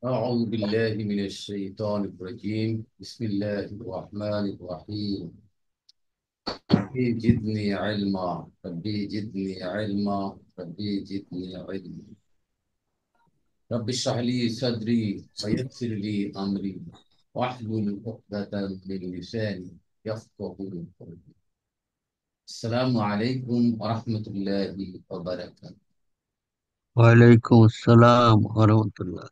أعوذ بالله من الشيطان الرجيم بسم الله الرحمن الرحيم ربي زدني علما ربي زدني علما ربي زدني علما رب اشرح لي صدري ويسر لي أمري واحلل عقدة من لساني يفقه قولي. السلام عليكم ورحمة الله وبركاته. ওয়ালাইকুম আসসালাম ওরহমতুল্লাহ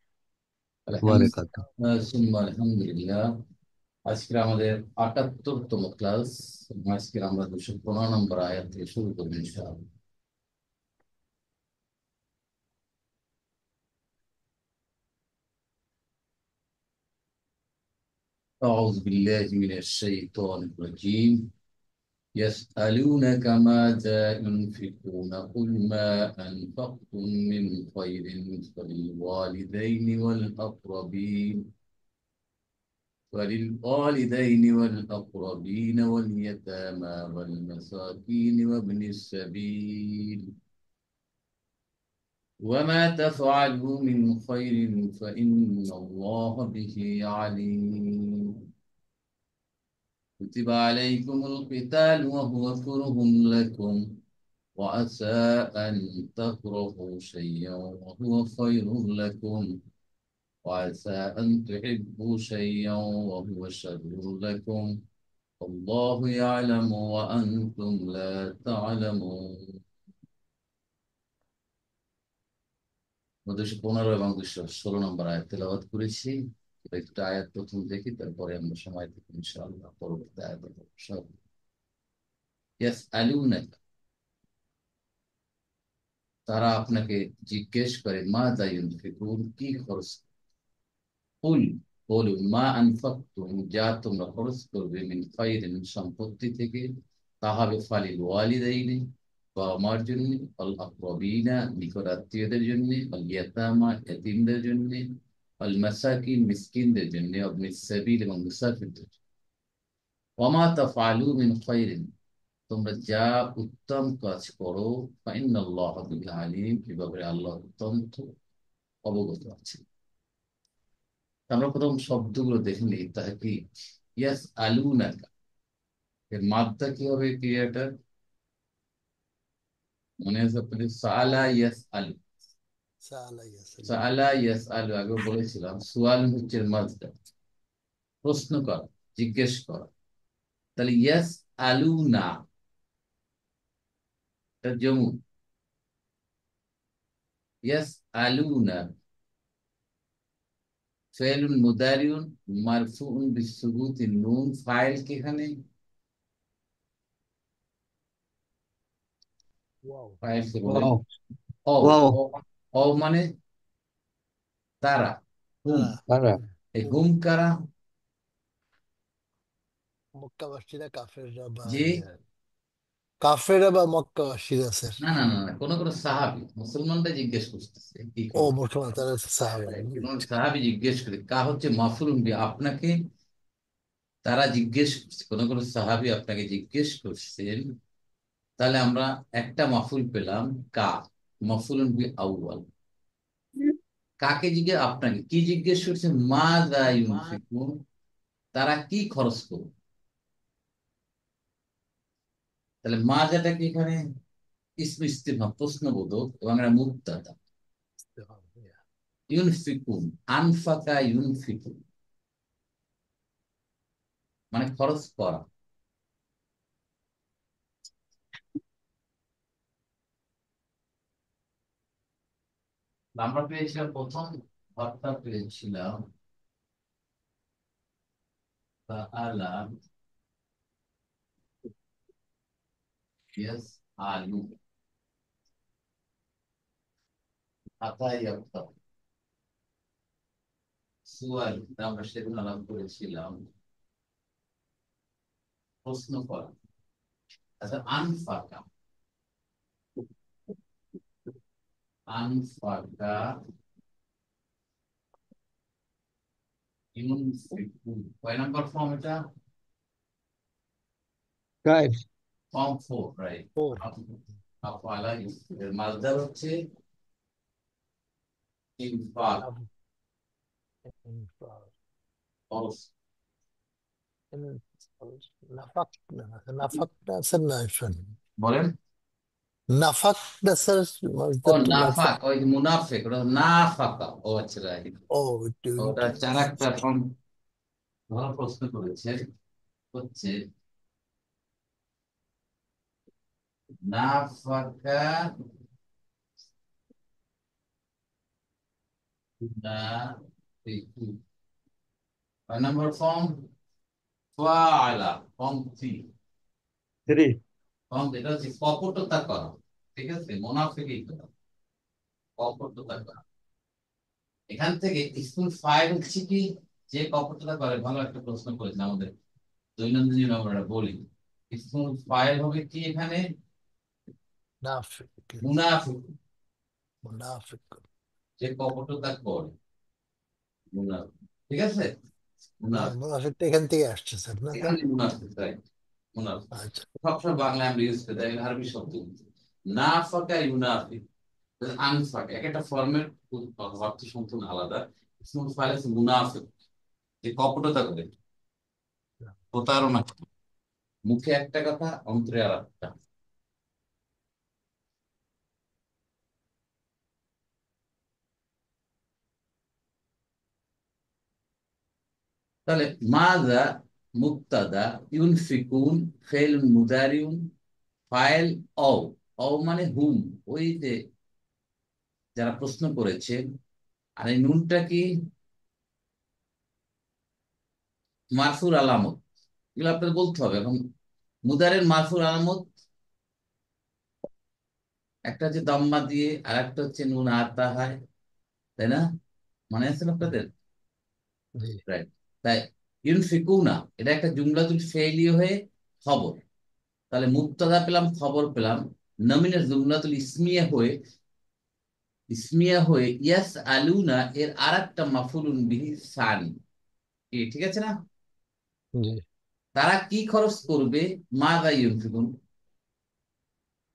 الحمد বারাকাতুহু। ثم الحمد لله। আজকে আমাদের ৭৮তম ক্লাস। আজকে আমরা ২১৫ নম্বর আয়াত থেকে শুরু করবো ইনশাআল্লাহ। أعوذ بالله من الشيطان الرجيم يسألونك ماذا ينفقون قل ما أنفقتم من خير فللوالدين واليتامى والمساكين وابن السبيل وما تفعلوا من خير فإن الله به عليم. كتب عليكم القتال وهو كره لكم وعسى أن تكرهوا شيئا وهو خير لكم وعسى أن تحبوا شيئا وهو شر لكم والله يعلم وأنتم لا تعلمون. ২১৫ এবং ২১৬ নম্বর আয়াত তেলাওয়াত করেছি। একটা আয়াত প্রথম দেখি, তারপরে আমরা সময় থেকে ইনশাআল্লাহ পরবর্তী আয়াত সব। ইয়াসআলুনাকা, তারা আপনাকে জিজ্ঞেস করে, মা যা ইউনফিকুন, কি খরচ। কুল, বলুন, মা আনফাকতুম, যা তোমরা খরচ করবে, মিন খায়রিন, সম্পত্তি থেকে, তা হবে ফালিল ওয়ালিদাইনি, বাবা মার জন্য, আল আকরাবিনা, নিকট আত্মীয়দের জন্য, আল ইয়াতামা, এতিমদের জন্য, আল মাসাকিন, মিসকিনদের জন্য, ইবনিস সাবিল, এবং মুসাফিরদের জন্য। ওয়ামা তাফআলু মিন খায়রিন, তোমরা যা উত্তম কাজ করো, ফাইনাল্লাহা বিহি আলিম, এ ব্যাপারে আল্লাহ অত্যন্ত অবগত আছেন। আমরা প্রথম শব্দগুলো দেখে নিই, তাহলে কি ইয়াস আলুনাকা, এর মাদ্দা কি হবে, ক্রিয়াটা মনে আছে আপনাদের? সাআলা ইয়াস আলু, সালা ইয়াসালু। সাআলা ইয়াস আলু আগে বলেছিলাম। সুয়াল হচ্ছে মাদ্দা, প্রশ্ন করা, জিজ্ঞেস করা। তাহলে ইয়াস আলুনা, এটা জমু। ইয়াস আলুনা ফেলুন মুদারিউন মারফুউন বিসুবুতি নুন, ফাইল কি এখানে? ওয়াও ফাইল কে বলেন ওয়াও ও। ওয়াও ও ও মানে তারা, হুম। তারা তারা এই হুম, হুম কারা? মক্কাবাসীরা কাফেররা বা যে, কাফেররা বা মক্কাবাসীরা স্যার। না না না না, কোন কোন সাহাবি, মুসলমানরা জিজ্ঞেস করতেছে কি ও খবর। মুসলমান তারা সাহাবা। কোন সাহাবি জিজ্ঞেস করে, কা হচ্ছে মাফুলুন বি, আপনাকে তারা জিজ্ঞেস করছে, কোন কোন সাহাবি আপনাকে জিজ্ঞেস করছেন। তাহলে আমরা একটা মাফুল পেলাম, কা, মাফুলুন বি আউয়াল। কাকে জিজ্ঞেস, আপনাকে কি জিজ্ঞেস করছেন, মা দা মা ইউনফিকুন, তারা কি খরচ করবে। তাহলে মা যেটা কি এখানে ইসম ইস্তিফহাম, প্রশ্নবোধক, এবং এটা মুবতাদা। ইউনফিকুন, আনফাকা ইউনফিকুন, মানে খরচ করা। আমরা পেয়েছিলাম প্রথম বার্তা পেয়েছিলাম আলা ইয়াস আলু আতাই আফতাব সুয়াল, আমরা সেদিন আলাপ করেছিলাম প্রশ্ন করা। আচ্ছা, আনফাকা, আনফাকা ইউনফিকু, কয় নাম্বার ফর্ম এটা? Five form 4, right. ফোর আফআলা এর মাসদার হচ্ছে ইনফাক, খরচ। নাফাক নাফাক নাসার না শোন। বলেন। নাফাক নাসার ও মাসদারটা নাফাক। নাফাক, ওই যে মুনাফেক, ওটা নাফাকা। ও আচ্ছা, right। ও একটু ওটা একটু চার একটা এখন ভালো প্রশ্ন করেছে। হচ্ছে নাফাকা, না, কয় নম্বর ফর্ম? ফাআলা, ফর্ম 3। থ্রি। ফর্ম এটা হচ্ছে কপটতা করা। ঠিক আছে, মুনাফিকই করা, কপটতা করা। এখান থেকে স্কুল ফাইভ হচ্ছে কি, যে কপটতা করে। ভালো একটা প্রশ্ন করেছেন আমাদের দৈনন্দিন জীবনে আমরা বলি। স্কুল ফাইভ হবে কি এখানে? নাফিক মুনাফিক, মুনাফিক। যে কপটতা করে, মুনাফিক। ঠিক আছে, মুনাফিক। মুনাফিকটা এখান থেকে আসছে স্যার, না স্যার? এখানে মুনাফিক, রাইট। মুনাফিক আচ্ছা। সবসময় বাংলা আমরা ইউজ করি, তাই আরবি শব্দ কিন্তু। নাফাকা ইউনাফিক, আনফাক, এক একটা ফর্মের অর্থ সম্পূর্ণ আলাদা। ইসমুল ফাইল আছে মুনাফিক, যে কপটতা করে, প্রতারণা করে। মুখে একটা কথা, অন্তরে আর একটা। তাহলে মাজা মুক্তাদা, ইউনফিকুন ফেল মুদারিউন, ফাইল অও। অও মানে হুম, ওই যে যারা প্রশ্ন করেছে। আর এই নুনটা কি? মারফুর আলামত। এগুলো আপনাদের বলতে হবে এখন। মুদারের মারফুর আলামত, একটা হচ্ছে দম্মা দিয়ে, আর একটা হচ্ছে নুন আতা হয়, তাই না? মনে আছে না আপনাদের? জি রাইট। তাই ইউনফিকুনা এটা একটা জুমলাতুল ফেইলি হয়ে খবর। তাহলে মুবতাদা পেলাম, খবর পেলাম। নমিনের জুমলাতুল ইসমিয়া হয়ে ইয়াস আলুনা এর আর একটা মাফুলুন বিহি সানি। ঠিক আছে না? জি। তারা কি খরচ করবে? মাযা ইউনফিকুন।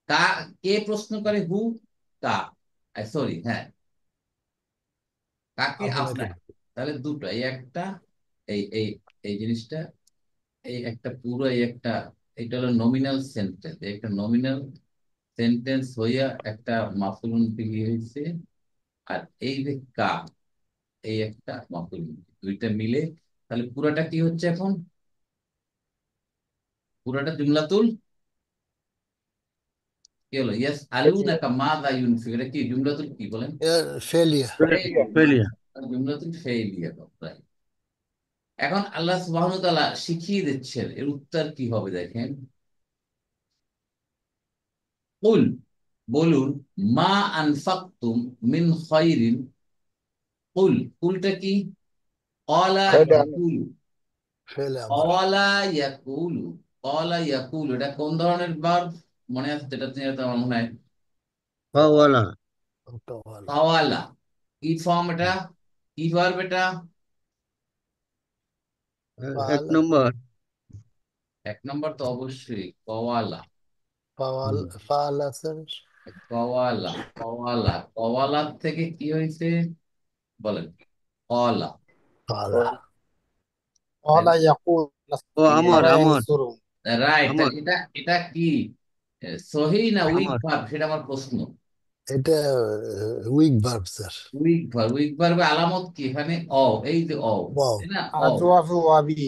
কা, কে প্রশ্ন করে? হু, কা, সরি, হ্যাঁ, কাকে? আপনাকে। আপনার। তাহলে দুটো, এই একটা, এই এই এই জিনিসটা, এই একটা পুরো, এই একটা, এটা হলো নমিনাল সেন্টেন্স। একটা নমিনাল সেন্টেন্স হইয়া একটা মাফুলুন বিহি হয়েছে। আর এই যে কা, এই একটা মাফুলুন বিহি। দুইটা মিলে তাহলে পুরাটা কি হচ্ছে এখন? পুরাটা জুমলাতুল কি হলো? ইয়াস আলুনাকা মাযা ইউনফিক, এটা কি জুমলাতুল কি বলেন? ফেলিয়া। ফেলিয়া। জুমলাতুল ফেইলিয়া। এখন আল্লাহ সুবহানাহু ওয়া তাআলা শিখিয়ে দিচ্ছেন এর উত্তর কি হবে, দেখেন। কুল, বলুন, মা আনফাকতুম মিন খায়রিন। কুল, কুলটা কি? ক্বালা ইয়াকুলু, ফেলে আমার। ক্বালা ইয়াকুলু, ক্বালা ইয়াকুলু, এটা কোন ধরনের ভার্ব? মনে আছে? যেটা নিয়ে তো আমার মনে হয় পাওয়ালা। তো ভালো। ক্বালা। কি ফর্ম এটা? কি ভার্ব এটা? এক পাল নম্বর। এক নম্বর তো অবশ্যই কওয়ালা। পাওয়াল পাল স্যার। কওয়ালা, কওয়ালা, কওয়ালার থেকে কি হয়েছে বলেন? কলা, পাল। তাই قال يقول ও আমর نصارى আমর ينصرون না? রাইট। আমর এটা এটা কি সহি না উইক আমর। ভার্ব, সেটা আমার প্রশ্ন। এটা weak verb sir. Weak verb, weak ভার্বে আলামত কি এখানে? অ, এই যে অ, ওয়াও। তাই না? অ, أجوف وبي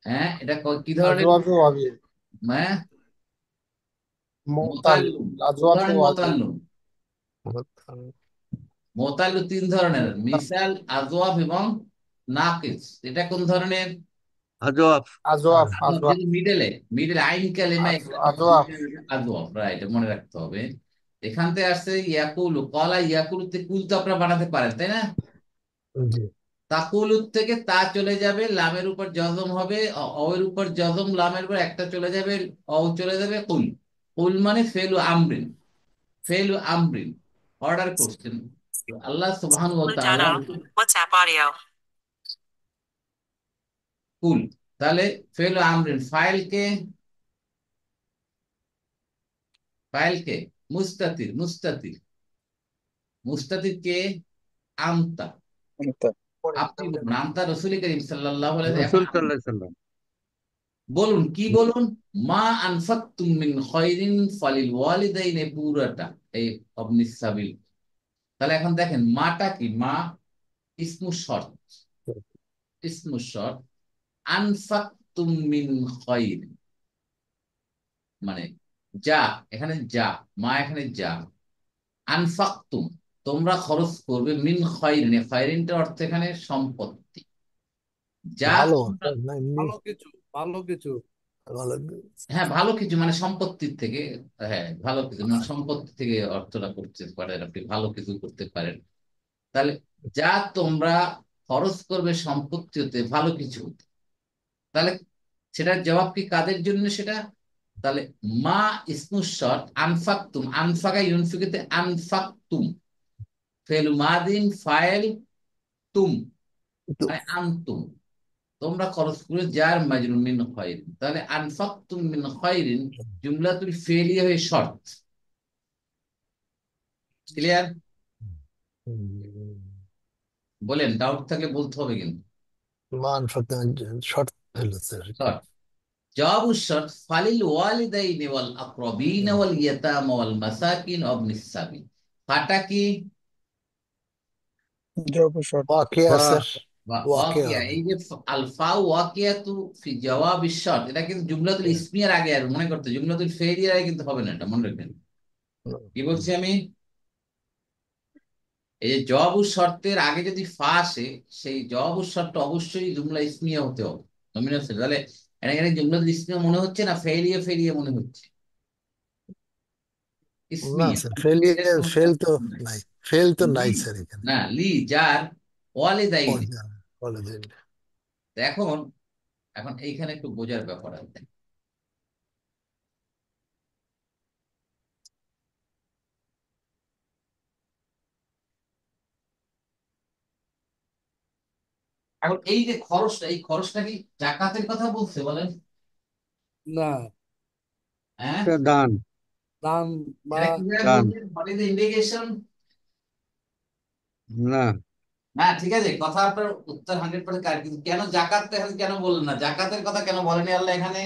হ্যাঁ, এটা কি ধরনের? أجوف وبي হ্যাঁ, معتل মোতাল্লুম। কোন الأجوف ধরনের وبي মোতাল্লুম? মোতাল্লু তিন ধরনের: মিসাল, আজওয়াব এবং নাকিস। এটা কোন ধরনের? আজওয়াফ। أجوف আজওয়াব, أجوف যেটা মিডলে, মিডল আইন কালেমা এখানে أجوف আজওয়াব, রাইট, মনে রাখতে হবে। এখান থেকে আসছে ইয়াকুলু, কলা ইয়াকুলুতে কুল তো আপনারা বানাতে পারেন, তাই না? জি তাকুলুর থেকে তা চলে যাবে, লামের উপর জজম হবে, এর উপর জজম, লামের উপর একটা চলে যাবে, চলে যাবে কুল। কুল মানে ফেলু আমরিন, ফেলু আমরিন, অর্ডার করছেন। আল্লাহ সুবহানাহু ওয়া তাআলা কুল। তাহলে ফেলু আমরিন, ফাইল কে মুস্তাতির, মুস্তাতির কে? আমতা। أنت আপনি বলুন, আমতা রসুল করিম সাল্লাল্লাহু আলাইহি রসুল এখন সাল্লাহ সাল্লাম। বলুন, কি বলুন? মা আনফাকতুম মিন খায়রিন ফালিল ওয়ালিদাইনি, পুরাটা এই অবনিস সাবিল। তাহলে এখন দেখেন মাটা কি? মা ইসমু শর্ত, ইসমু শর্ত। আনফাকতুম মিন খায়র মানে যা, এখানে যা, মা এখানে যা। আনফাকতুম তোমরা খরচ করবে, মিন খায়রিন, খায়রিনটার অর্থ এখানে সম্পত্তি। যা ভালো তোমরা, ভালো কিছু, ভালো কিছু। ভালো। হ্যাঁ ভালো কিছু মানে সম্পত্তির থেকে, হ্যাঁ ভালো কিছু মানে সম্পত্তি থেকে অর্থটা করতে পারেন, আপনি ভালো কিছু করতে পারেন। তাহলে যা তোমরা খরচ করবে সম্পত্তি হতে, ভালো কিছু হতে। তাহলে সেটার জবাব কি কাদের জন্য সেটা? তাহলে মা ইসমু শর্ত, আনফাকতুম, আনফাকা ইউনফিকুতে আনফাকতুম, ফেল মাদিন ফাইল তুম মানে আনতুম, তোমরা খরচ করে, যার মাজরুর মিন খায়রিন। তাহলে আনফাকতুম মিন খায়রিন জুমলাতুল ফেলিয়া হয়ে শর্ত। ক্লিয়ার? বলেন, ডাউট থাকলে বলতে হবে কিন্তু। মান শর্ট হলো স্যার। শর্ত, জবাবু শর্ত ফালিল ওয়ালিদাইনি ওয়াল আকরাবিন ওয়াল ইয়াতামা ওয়াল মাসাকিন ওয়াবনিস সাবিল। ফাটা কি? جواب شرط ওয়াকিয়া বা স্যার। ওয়াকিয়া ওয়াকিয়া। হবে। এই যে আলফা ওয়াকিয়াতু ফি জওয়াবি শর্ত, এটা কিন্তু জুমলাতুল ইসমিয়ার আগে, আর মনে করতে জুমলাতুল ফেইলিয়ার আগে কিন্তু হবে না, এটা মনে রাখবেন। কি বলছি আমি? এই যে জবাবু শর্তের আগে যদি ফা আসে, সেই জবাবু শর্ত অবশ্যই জুমলা ইসমিয়া হতে হবে, নমিনাল সেন্স। তাহলে এখানে জুমলাতুল ইসমিয়া মনে হচ্ছে না ফেইলিয়া ফেইলিয়া মনে হচ্ছে? না ইসমিয়া। স্যার, এর কোনো ফেল তো নাই। নাই, ফেল তো লি, নাই স্যার এখানে। না লি যার ওয়ালিদাইনি। বলে দিন। তো এখন, এখন এইখানে একটু বোঝার ব্যাপার আছে। এখন এই যে খরচটা, এই খরচটা কি জাকাতের কথা বলছে বলেন? না, হ্যাঁ, এটা দান। দান বা এটা কিভাবে দান বলছেন? What is the indication? না, হ্যাঁ ঠিক আছে, কথা আপনার উত্তর 100% কারেক্ট, কিন্তু কেন জাকাত এখানে কেন বললেন না? জাকাতের কথা কেন বলেনি আল্লাহ এখানে?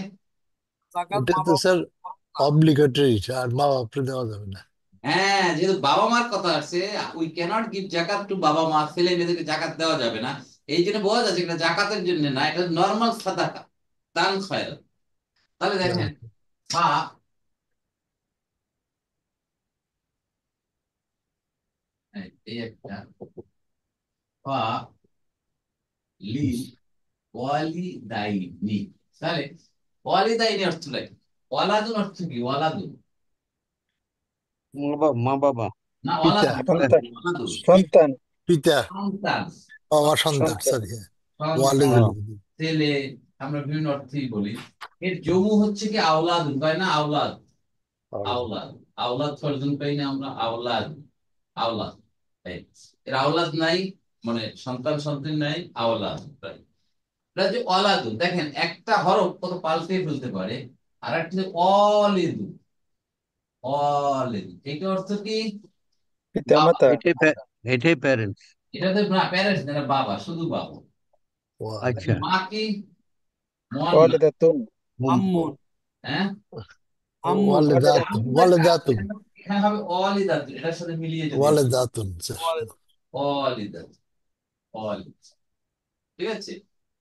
জাকাত ওটা মা তো স্যার বাবা। অব্লিগেটরি, আর মা বাপরে দেওয়া যাবে না। হ্যাঁ, যেহেতু বাবা মার কথা আসছে, উই ক্যানট গিভ জাকাত টু বাবা মা, ছেলে মেয়েদেরকে জাকাত দেওয়া যাবে না। এই জন্য বোঝা যাচ্ছে এটা জাকাতের জন্য না, এটা নর্মাল সাদাকা, দান খয়রাত। তাহলে দেখেন ফা, এই একটা ফা লি ওয়ালিদাইনি। তাহলে ওয়ালিদাইনি অর্থটা কি? ওয়ালাদুন অর্থ কি? ওয়ালাদুন মা বাবা। না, পিতা, ওয়ালাদুন সন্তান ওয়ালাদুন সন্তান পিতা, সন্তান, আমার সন্তান, সন্তান সরি। ওয়ালিদ সন্তান, হ্যাঁ, হলো। ছেলে, আমরা বিভিন্ন অর্থেই বলি। এর জমু হচ্ছে কি আওলাদুন, তাই না? আওলাদ, আওলাদ, আওলাদ ফরজুন পাই না আমরা? আওলাদ, আওলাদ। এই, এর আওলাদ নাই, মানে সন্তান সন্তান নাই, আওলাদ। এটা যে অলাদু, দেখেন একটা হরফ কত পাল্টে ফেলতে পারে। আর একটা হচ্ছে অলেদু, অলেদু এটা অর্থ কি? বাবা। পিতামাতা এটাই প্যারেন্টস। এটা তো না প্যারেন্টস না, এটা বাবা, শুধু বাবা। আচ্ছা। মা কি? মোয়ান্না। ওয়ালিদাতুন আম্মুন, হ্যাঁ, আম্মুন ওয়ালিদাতুন, আম্মু একটা আছে, ওয়ালিদাতুন, এখানে হবে অলিদাতু, এটার সাথে মিলিয়ে যদি বলি, ওয়ালিদাতুন স্যার। অলিদাতু, অলিদ, ঠিক আছে?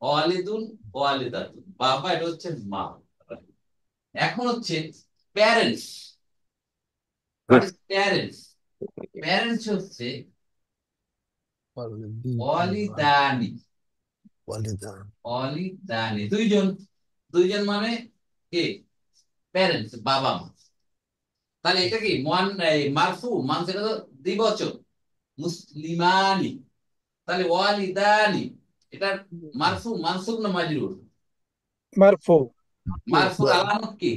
অলিদুন, অলিদাতুন, বাবা, এটা হচ্ছে মা। এখন হচ্ছে parents. What is parents? Parents হচ্ছে অলিদানি, ওয়ালিদান। অলিদানি, দুইজন, দুইজন মানে কে? প্যারেন্টস, বাবা মা। তাহলে এটা কি মারফু মান, সেটা তো দ্বিবচন, মুসলিমানি। তাহলে ওয়ালিদানি, এটা মারফু মানসুব না মাজরুর? মারফু মারফুর আলামত কি?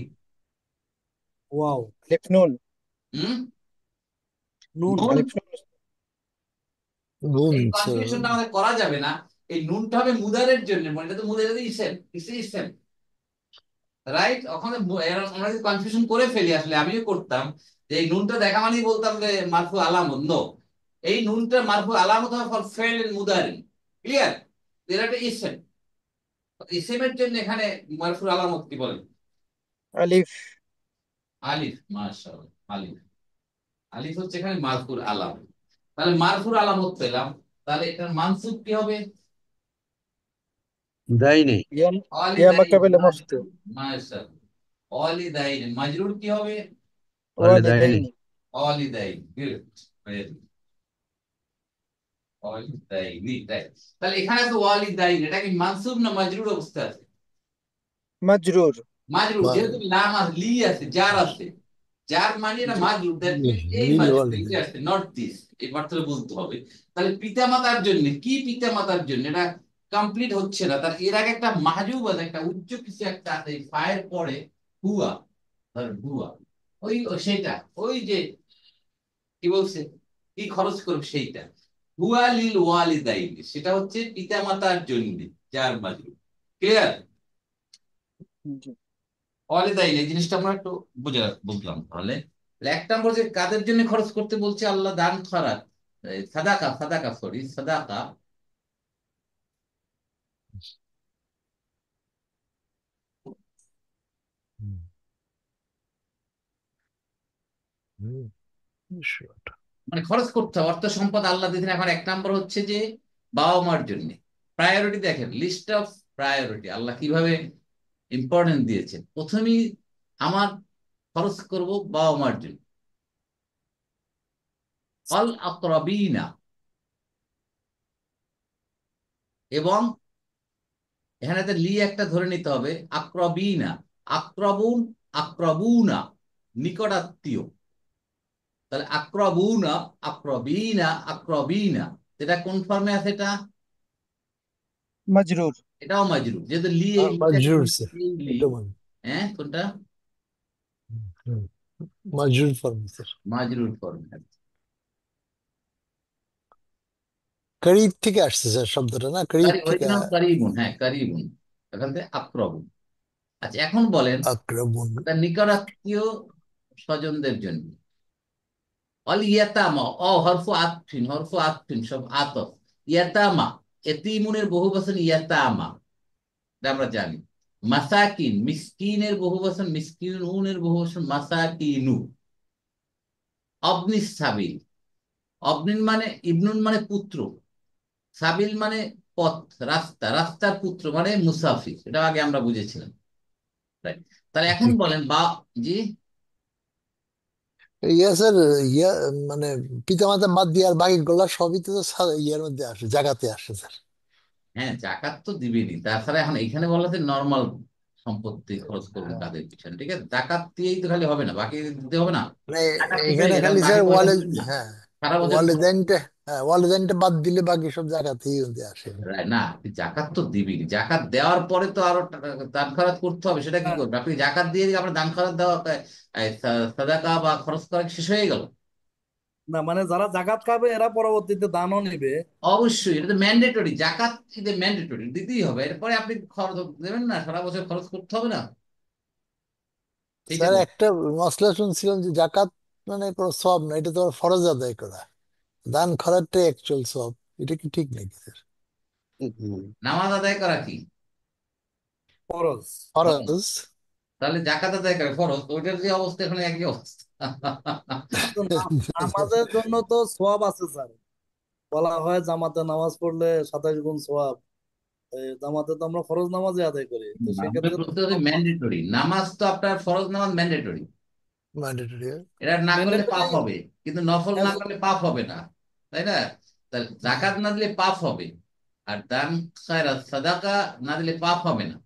ওয়াও, আলিফ নুন হুম, নুন, নুন। আলিফ নুন নুন এই স্যার। কনফিউশনটা আমাদের করা যাবে না। এই নুনটা হবে মুদারের জন্য, মানে এটা তো মুদারের ইসেম, ইসেম, রাইট? ওখানে আমরা যদি কনফিউশন করে ফেলি, আসলে আমিও করতাম, যে এই নুনটা দেখা মানেই বলতাম যে মারফু আলামত। নো, এই নুনটা মারফু আলামত হবে ফর ফেল মুদারি, ক্লিয়ার? এটা একটা ইসেম। ইসেমের জন্য এখানে মারফুর আলামত কি বলেন? আলিফ। আলিফ, মাশাআল্লাহ, আলিফ। আলিফ হচ্ছে এখানে মারফুর আলামত। তাহলে মারফুর আলামত পেলাম। তাহলে এটার মানসুব কি হবে? দাইনি। ইয়া ইয়া ওয়ালিদাইন, মাকাবেলে মফতুহ। মাশাআল্লাহ, মাশাআল্লাহ। ওয়ালিদাইন মাজরুর কি হবে? ওয়ালিদাইনি। ওয়ালিদাইনি। ওয়ালিদাইন, গুড, ভেরি ওয়ালিদাইনি, রাইট। তাহলে এখানে তো ওয়ালিদাইন, এটা কি মানসুব না মাজরুর অবস্থা আছে? মাজরুর। মাজরুর, যেহেতু নাম আছে, লি আছে, জার আছে। যার মানে এটা জি। মাজরুর, দ্যাট মিন্স এই লিল মাজরুর এটা ওয়ালিদাইন। আছে, নট দিস। এই মাত্রা বলতে হবে। তাহলে পিতামাতার জন্য কি? পিতামাতার জন্য এটা কমপ্লিট হচ্ছে না। তার এর আগে একটা মাহজুব আছে, একটা উচ্চ কিছু একটা আছে, এই ফায়ের পরে হুয়া, ধর হুয়া, ওই সেইটা, ওই যে কি বলছে, কি খরচ করবে সেইটা। হুয়া লিল ওয়ালিদাইন, সেটা হচ্ছে পিতামাতার জন্য, যার মাজরুর। ক্লিয়ার? জি। ওয়ালিদাইন এই জিনিসটা আমরা একটু বুঝলাম তাহলে। এক নম্বর যে কাদের জন্য খরচ করতে বলছে আল্লাহ, দান খরাত, সাদাকা, সাদাকা, সরি, সাদাকা। হুম, হুম, sure. মানে খরচ করতে হবে, অর্থ সম্পদ আল্লাহ দিয়েছেন। এখন এক নম্বর হচ্ছে যে বাবা মার জন্য প্রায়োরিটি। দেখেন লিস্ট অফ প্রায়োরিটি আল্লাহ কিভাবে ইম্পর্টেন্স দিয়েছেন। প্রথমেই আমার খরচ করব বাবা মার জন্য। অল আকরাবিনা, এবং এখানে তো লি একটা ধরে নিতে হবে, আক্রবিনা, আক্রবুন, আক্রবুনা, নিকটাত্মীয়। তাহলে আক্রবুনা, আক্রবিনা, আক্রবিনা, এটা কোন ফর্মে আছে? এটা মাজরুর। এটাও মাজরুর, যেহেতু লি, এই লিটা কি মাজরুর বলছে? স্যার, এই লি। এটা মানে হ্যাঁ, কোনটা? মাজরুর ফর্ম স্যার। মাজরুর ফর্মে। করিব থেকে আসছে স্যার শব্দটা, না করিব থেকে। অরিজিনাল কারিবুন, হ্যাঁ কারিবুন, এখান থেকে আক্রবুন। আচ্ছা, এখন বলেন আক্রমণ। তার নিকটাত্মীয় স্বজনদের জন্য। অল ইয়াতামা, হরফু আতফিন, হরফু আতফিন, সব আতফ। ইয়াতামা, এতিমুনের বহু বচন ইয়াতামা, এটা আমরা জানি। মাসাকিন, মিসকিনের বহু বচন মিসকিনুনের বহু বচন মাসাকিনু। অবনিস সাবিল, অবনিন মানে ইবনুন মানে পুত্র, সাবিল মানে পথ, রাস্তা, রাস্তার পুত্র মানে মুসাফির। এটা আগে আমরা বুঝেছিলাম, রাইট? তাহলে এখন ঠিক। বলেন বা, জি, ইয়া স্যার, ইয়া মানে পিতামাতা বাদ দিয়ে আর বাকি গুলা সবই তো ইয়ার মধ্যে আসে, জায়গাতে আসে স্যার। হ্যাঁ জাকাত তো দিবেনি। তাছাড়া এখন এখানে বলা হচ্ছে নর্মাল সম্পত্তি খরচ করবেন হ্যাঁ, কাদের পিছনে, ঠিক আছে? জাকাত দিয়েই তো খালি হবে না, বাকি দিতে হবে না। মানে জাকাত ঠিক হয়ে এখানে গেছে, খালি এখন বাকি স্যার পয়সা দিবেন না, হ্যাঁ, সারা বছর খরচ। ওয়ালিদাইনটা, হ্যাঁ ওয়ালিদাইনটা বাদ দিলে বাকি সব জায়গাতেই মধ্যে আসে। না, আপনি জাকাত তো দিবেনি। জাকাত দেওয়ার পরে তো আরো দান খরচ করতে হবে। সেটা কি হ্যাঁ, করবে? আপনি জাকাত দিয়ে দিয়ে আপনার দান খরচ দেওয়া, সাদাকা বা খরচ করা শেষ হয়ে গেল? না মানে যারা জাকাত খাবে এরা পরবর্তীতে দানও নিবে। অবশ্যই, এটা তো ম্যান্ডেটরি। জাকাত এটা ম্যান্ডেটরি, দিতেই হবে। এরপরে আপনি খরচ দেবেন না, সারা বছর খরচ করতে হবে না, এইটা স্যার বল। একটা মশলা শুনছিলাম যে জাকাত মানে কোনো সব না, এটা তোমার ফরজ আদায় করা, দান খরাটা অ্যাকচুয়াল সব। এটা কি ঠিক নাকি স্যার? নামাজ আদায় করা কি ফরজ। ফরজ? ফরজ। তাহলে জাকাত আদায় করে ফরজ, তো ওইটার যে অবস্থা এখানে একই অবস্থা। কিন্তু নামাজের জন্য তো সোয়াব আছে স্যার। বলা হয় জামাতে নামাজ পড়লে 27 গুণ সোয়াব। জামাতে তো আমরা ফরজ নামাজই আদায় করি, তো আমাদের সেক্ষেত্রে তো প্রশ্ন হচ্ছে ম্যান্ডেটরি নামাজ, তো আপনার ফরজ নামাজ ম্যান্ডেটরি, ম্যান্ডেটরি। এটা না করলে ম্যান্ডেটরি। পাপ হবে। কিন্তু নফল না করলে পাপ হবে না, তাই না? তাহলে জাকাত না দিলে পাপ হবে, আর দান খায়রাত সাদাকা না দিলে পাপ হবে না,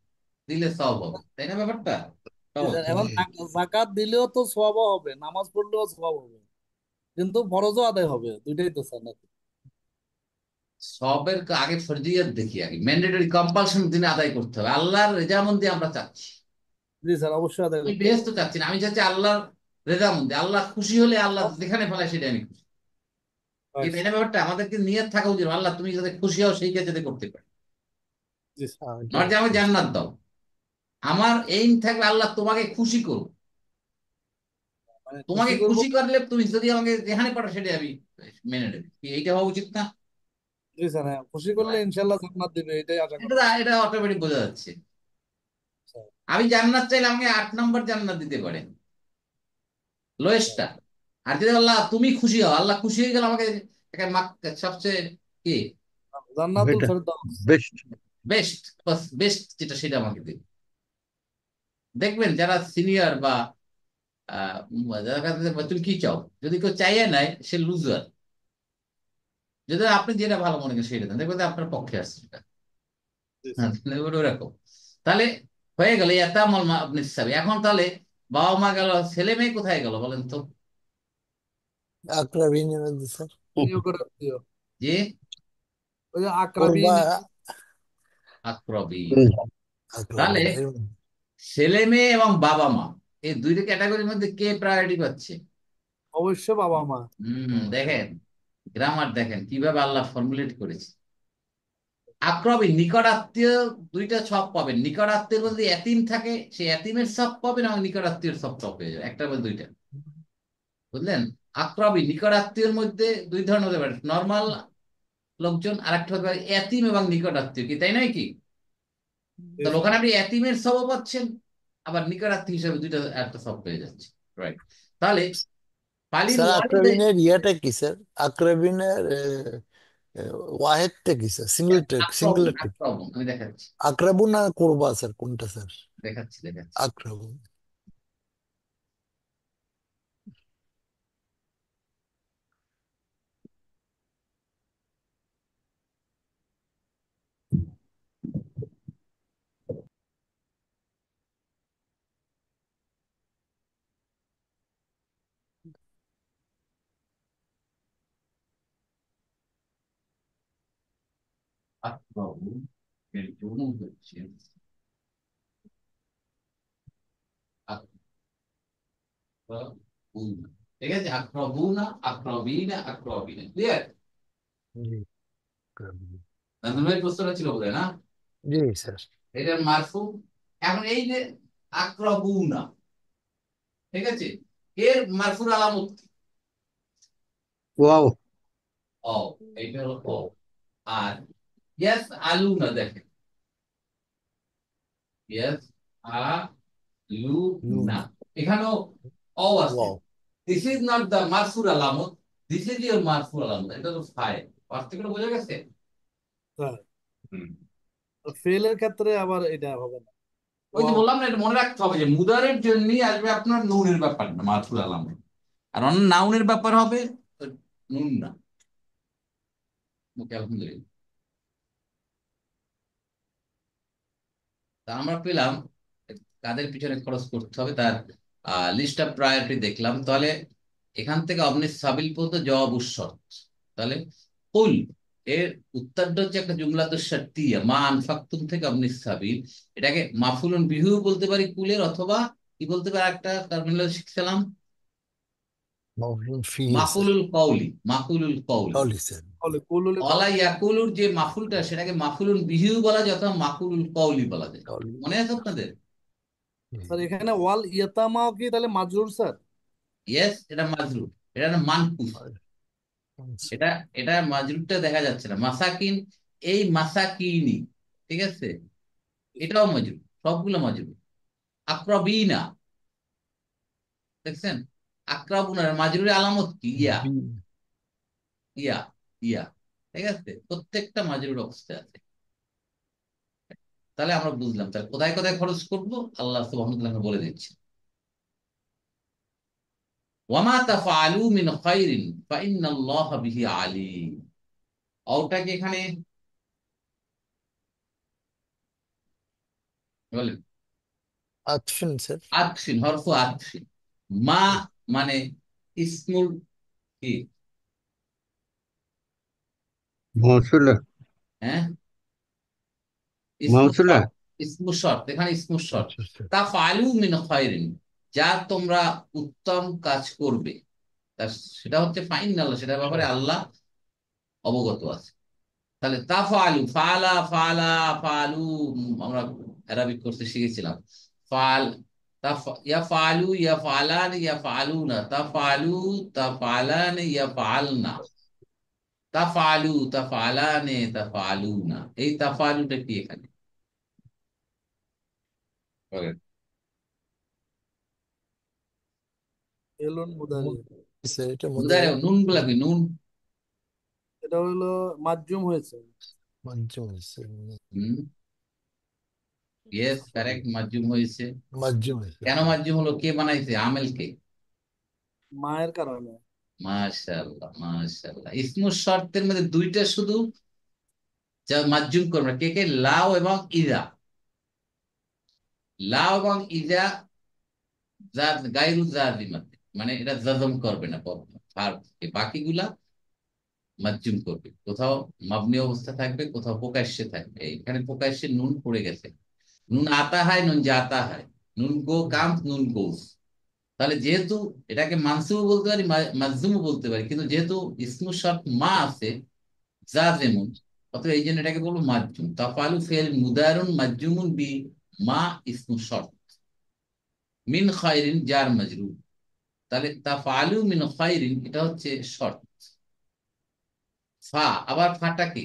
দিলে সব হবে, তাই না ব্যাপারটা? সহজ। এখন জাকাত দিলেও তো সোয়াব হবে, নামাজ পড়লেও সোয়াব হবে, কিন্তু ফরজও আদায় হবে, দুইটাই তো স্যার নাকি? সবের আগে ফরজিয়ত দেখি, আগে ম্যান্ডেটরি কম্পালশন দিনে আদায় করতে হবে। আল্লাহর রেজামন্দি আমরা চাচ্ছি, জি স্যার, অবশ্যই আদায় আমি করতে হবে। বেহেশত চাচ্ছি না, আমি চাচ্ছি আল্লাহর রেজামন্দি। আল্লাহ খুশি হলে আল্লাহ যেখানে ফেলায় সেটা আমি খুশি। রাইট কিন্তু এটা স্যার। ব্যাপারটা আমাদেরকে নিয়ত থাকা উচিত, আল্লাহ তুমি যাতে খুশি হও সেই কাজ যাতে করতে পারি। জি স্যার। নয় যে আমাকে জান্নাত দাও, আমার এইম থাকবে আল্লাহ তোমাকে খুশি করো। মানে খুশি তোমাকে করবো। খুশি করলে তুমি যদি আমাকে যেখানে পারো সেটা আমি মেনে নেব, কি এইটা হওয়া উচিত না? জি স্যার, হ্যাঁ, খুশি করলে ইনশাল্লাহ জান্নাত দিবে, এটাই আশা করা এটা যায়। এটা অটোমেটিক বোঝা যাচ্ছে। স্যার, আমি জান্নাত চাইলে আমাকে 8 নম্বর জান্নাত দিতে পারেন, স্যার, লোয়েস্টটা। আর যদি আল্লাহ তুমি খুশি হও, আল্লাহ খুশি হয়ে গেল আমাকে একটা সবচেয়ে কি জান্নাতুল better, ফেরদাউস। best. বেস্ট, বেস্ট যেটা সেটা আমাকে দিন। দেখবেন যারা সিনিয়র বা যারা কাছে তুমি কি চাও, যদি কেউ চাইয়ে নেয় সে লুজার। যদি আপনি যেটা ভালো মনে করেন সেটা দেন, দেখবেন যে আপনার পক্ষে আসছে সেটা। জি হ্যাঁ, স্যার। তাহলে ওরকম। তাহলে হয়ে গেল এতামল মা আপনি হিসাবে। এখন তাহলে বাবা মা গেল, ছেলে মেয়ে কোথায় গেল বলেন তো? আকরাবিনের মধ্যে স্যার। নিয়োগের আত্মীয়, যে ওই যে কোরবা, আকরাবিন। আক্রবীন। হুম। তাহলে আকরাবিন ছেলে মেয়ে এবং বাবা মা, এই দুইটা ক্যাটাগরির মধ্যে কে প্রায়োরিটি পাচ্ছে? অবশ্য বাবা মা। দেখেন, গ্রামার দেখেন কিভাবে আল্লাহ ফর্মুলেট করেছে। আক্রবী নিকট আত্মীয়, দুইটা সব পাবেন। নিকট আত্মীয় যদি এতিম থাকে, সে এতিমের সব পাবেন, এবং নিকট আত্মীয়ের সব সব পেয়ে যাবে, একটা বা দুইটা। বুঝলেন? আক্রবী নিকট আত্মীয়ের মধ্যে দুই ধরনের হতে পারে, নর্মাল লোকজন, আর একটা হতে পারে এতিম এবং নিকট আত্মীয়, কি তাই নয় কি? জি তাহলে স্যার। ওখানে আপনি এতিমের সবও পাচ্ছেন, আবার নিকট আত্মীয় হিসাবে দুইটা একটা সব পেয়ে যাচ্ছে। রাইট। তাহলে পালিল স্যার। ওয়ালিদে। আকরাবিনের ইয়াটা কি স্যার? আকরাবিনের ওয়াহেদটা কি স্যার? আক্রবণ, সিঙ্গুলারটা কি? আক্রবণ আমি দেখাচ্ছি, আকরাবুন না কোরবা স্যার, কোনটা স্যার? দেখাচ্ছি, দেখাচ্ছি। আকরাবুন। আক্রবণ এর জন্য হচ্ছে আক্রবুন। ঠিক আছে, আক্রবুনা, আক্রবিনা, আক্রবিনা, ক্লিয়ার? জি, আকরাবিন। নাজমুল ভাই প্রশ্নটা ছিল বোধহয় না? জি স্যার। এটার মারফু। এখন এই যে আক্রবুনা, ঠিক আছে, এর মারফুর আলামত কি? Wow. ও, এইটা হলো ও। আর ইয়াস আলুনা, দেখেন, ইয়াস নুন। আলুনা, এখানেও ও আছে। Wow. This is not the মারফুর আলামত, দিস ইজ ইউর মারফুর আলামত। এটা তো ফাইল। পার্থক্যটা বোঝা গেছে? স্যার, হুম। ফেলের ক্ষেত্রে আবার এটা হবে না। ওই যে ওয়াও। বললাম না, এটা মনে রাখতে হবে যে মুদারের জন্যই আসবে আপনার নুনের ব্যাপার না, মারফুল আলামত। আর অন্য নাউনের ব্যাপার হবে নুন না। ওকে, আলহামদুলিল্লাহ। তা আমরা পেলাম কাদের পিছনে খরচ করতে হবে তার লিস্ট অফ প্রায়োরিটি দেখলাম। তাহলে এখান থেকে অবনি সাবিল পর্যন্ত জবাব শর্ত। তাহলে কুল এর উত্তরটা হচ্ছে একটা জুমলাতুশ শারতিয়া, মা আনফাকতুম থেকে অবনি সাবিল। এটাকে মাফুলুন বিহু বলতে পারি কুলের, অথবা কি বলতে পারি, একটা টার্মিনোলজি শিখছিলাম, মাফুলুন ফিহি স্যার। মাফুলুল কওলি, মাফুলুল কওলি। কওলি স্যার। বলে কুলুলে অলা কওলি। ইয়াকুলুর যে মাফুলটা, সেটাকে মাফুলুন বিহু বলা যায়, অথবা মাফুলুল কওলি বলা যায়। কওলি। মনে আছে আপনাদের? স্যার, এখানে ওয়াল ইয়াতামাও কি তাহলে মাজরুর স্যার? ইয়েস, এটা মাজরুর, এটা না মানকুস। এটা এটা মাজরুরটা দেখা যাচ্ছে না, মাসাকিন, এই মাসাকিনি, ঠিক আছে, এটাও মাজরুর, সবগুলো মাজরুর। আক্রবিনা, দেখছেন? আক্রাবুনার মাজরুরের আলামত কি? ইয়া, ইয়া, ইয়া, ঠিক আছে, প্রত্যেকটা মাজরুর অবস্থায় আছে। তাহলে আমরা বুঝলাম তাহলে কোথায় কোথায় খরচ করবো, আল্লাহ সুবহানাহু ওয়া তাআলা বলে দিচ্ছেন। ওয়ামা তাফআলু মিন খায়রিন ফাইন্নাল্লাহা বিহি আলিম। অওটা কি এখানে বলেন? আতফিন স্যার। আতফিন, হরফ আতফিন। মা মানে ইসমুল কি? Mosula. হ্যাঁ, ইসমু Mosula. শর্ত, ইসমু শর্ত, এখানে ইসমু শর্ত। আচ্ছা স্যার। তাফআলু মিন খায়রিন, যা তোমরা উত্তম কাজ করবে, তা সেটা হচ্ছে ফাইনাল্লাহ, সেটার ব্যাপারে আল্লাহ অবগত আছে। তাহলে তাফআলু, ফালা, ফালা, ফালু, আমরা অ্যারাবিক কোর্সে শিখেছিলাম। ফাল, ইয়াফআলু, ইয়াফআলান, ইয়াফআলুনা, তাফআলু, তাফআলান, ইয়াফআলনা। তাফআলু, তাফআলানে, তাফআলুনা, এই তাফআলুটা কি এখানে বলেন? এলুন মুদারি। এটা মুদারে মুদারে নুন গুলা কি নুন? এটা হইলো মাজজুম হয়েছে। মাজজুম হয়েছে। হুম, ইয়েস কারেক্ট, মাজুম হয়েছে। মাজজুম হয়েছে। কেন মাজুম হলো? কে বানাইছে? আমেলকে। মায়ের কারণে। মাশাআল্লাহ, মাশাআল্লাহ। ইসমুস শর্তের মধ্যে দুইটা শুধু যা মাজুম করবে, কে কে? লাও এবং ইজা। লাও এবং ইজা গায়রু জাজিমাতে, মানে এটা জাজম করবে না ভার্ব, বাকিগুলা মাজুম করবে। কোথাও মাবনি অবস্থা থাকবে, কোথাও প্রকাশ্যে থাকবে। এখানে প্রকাশ্যে নুন পড়ে গেছে। নুন আতা হয়, নুন জাতা হয়, নুন গো কাম, নুন গোস। তাহলে যেহেতু এটাকে মানসুব বলতে পারি, মাজজুমও বলতে পারি, কিন্তু যেহেতু ইসমু শর্ত মা আছে যা যেমন, অতএব এই জন্য এটাকে বলবো মাজজুম। তাফআলু ফিল মুদারুন মাজজুমুন বি মা ইসমু শর্ত মিন খায়রিন জার মাজরুর। তাহলে তাফআলু মিন খায়রিন এটা হচ্ছে শর্ত। ফা, আবার ফাটা কি?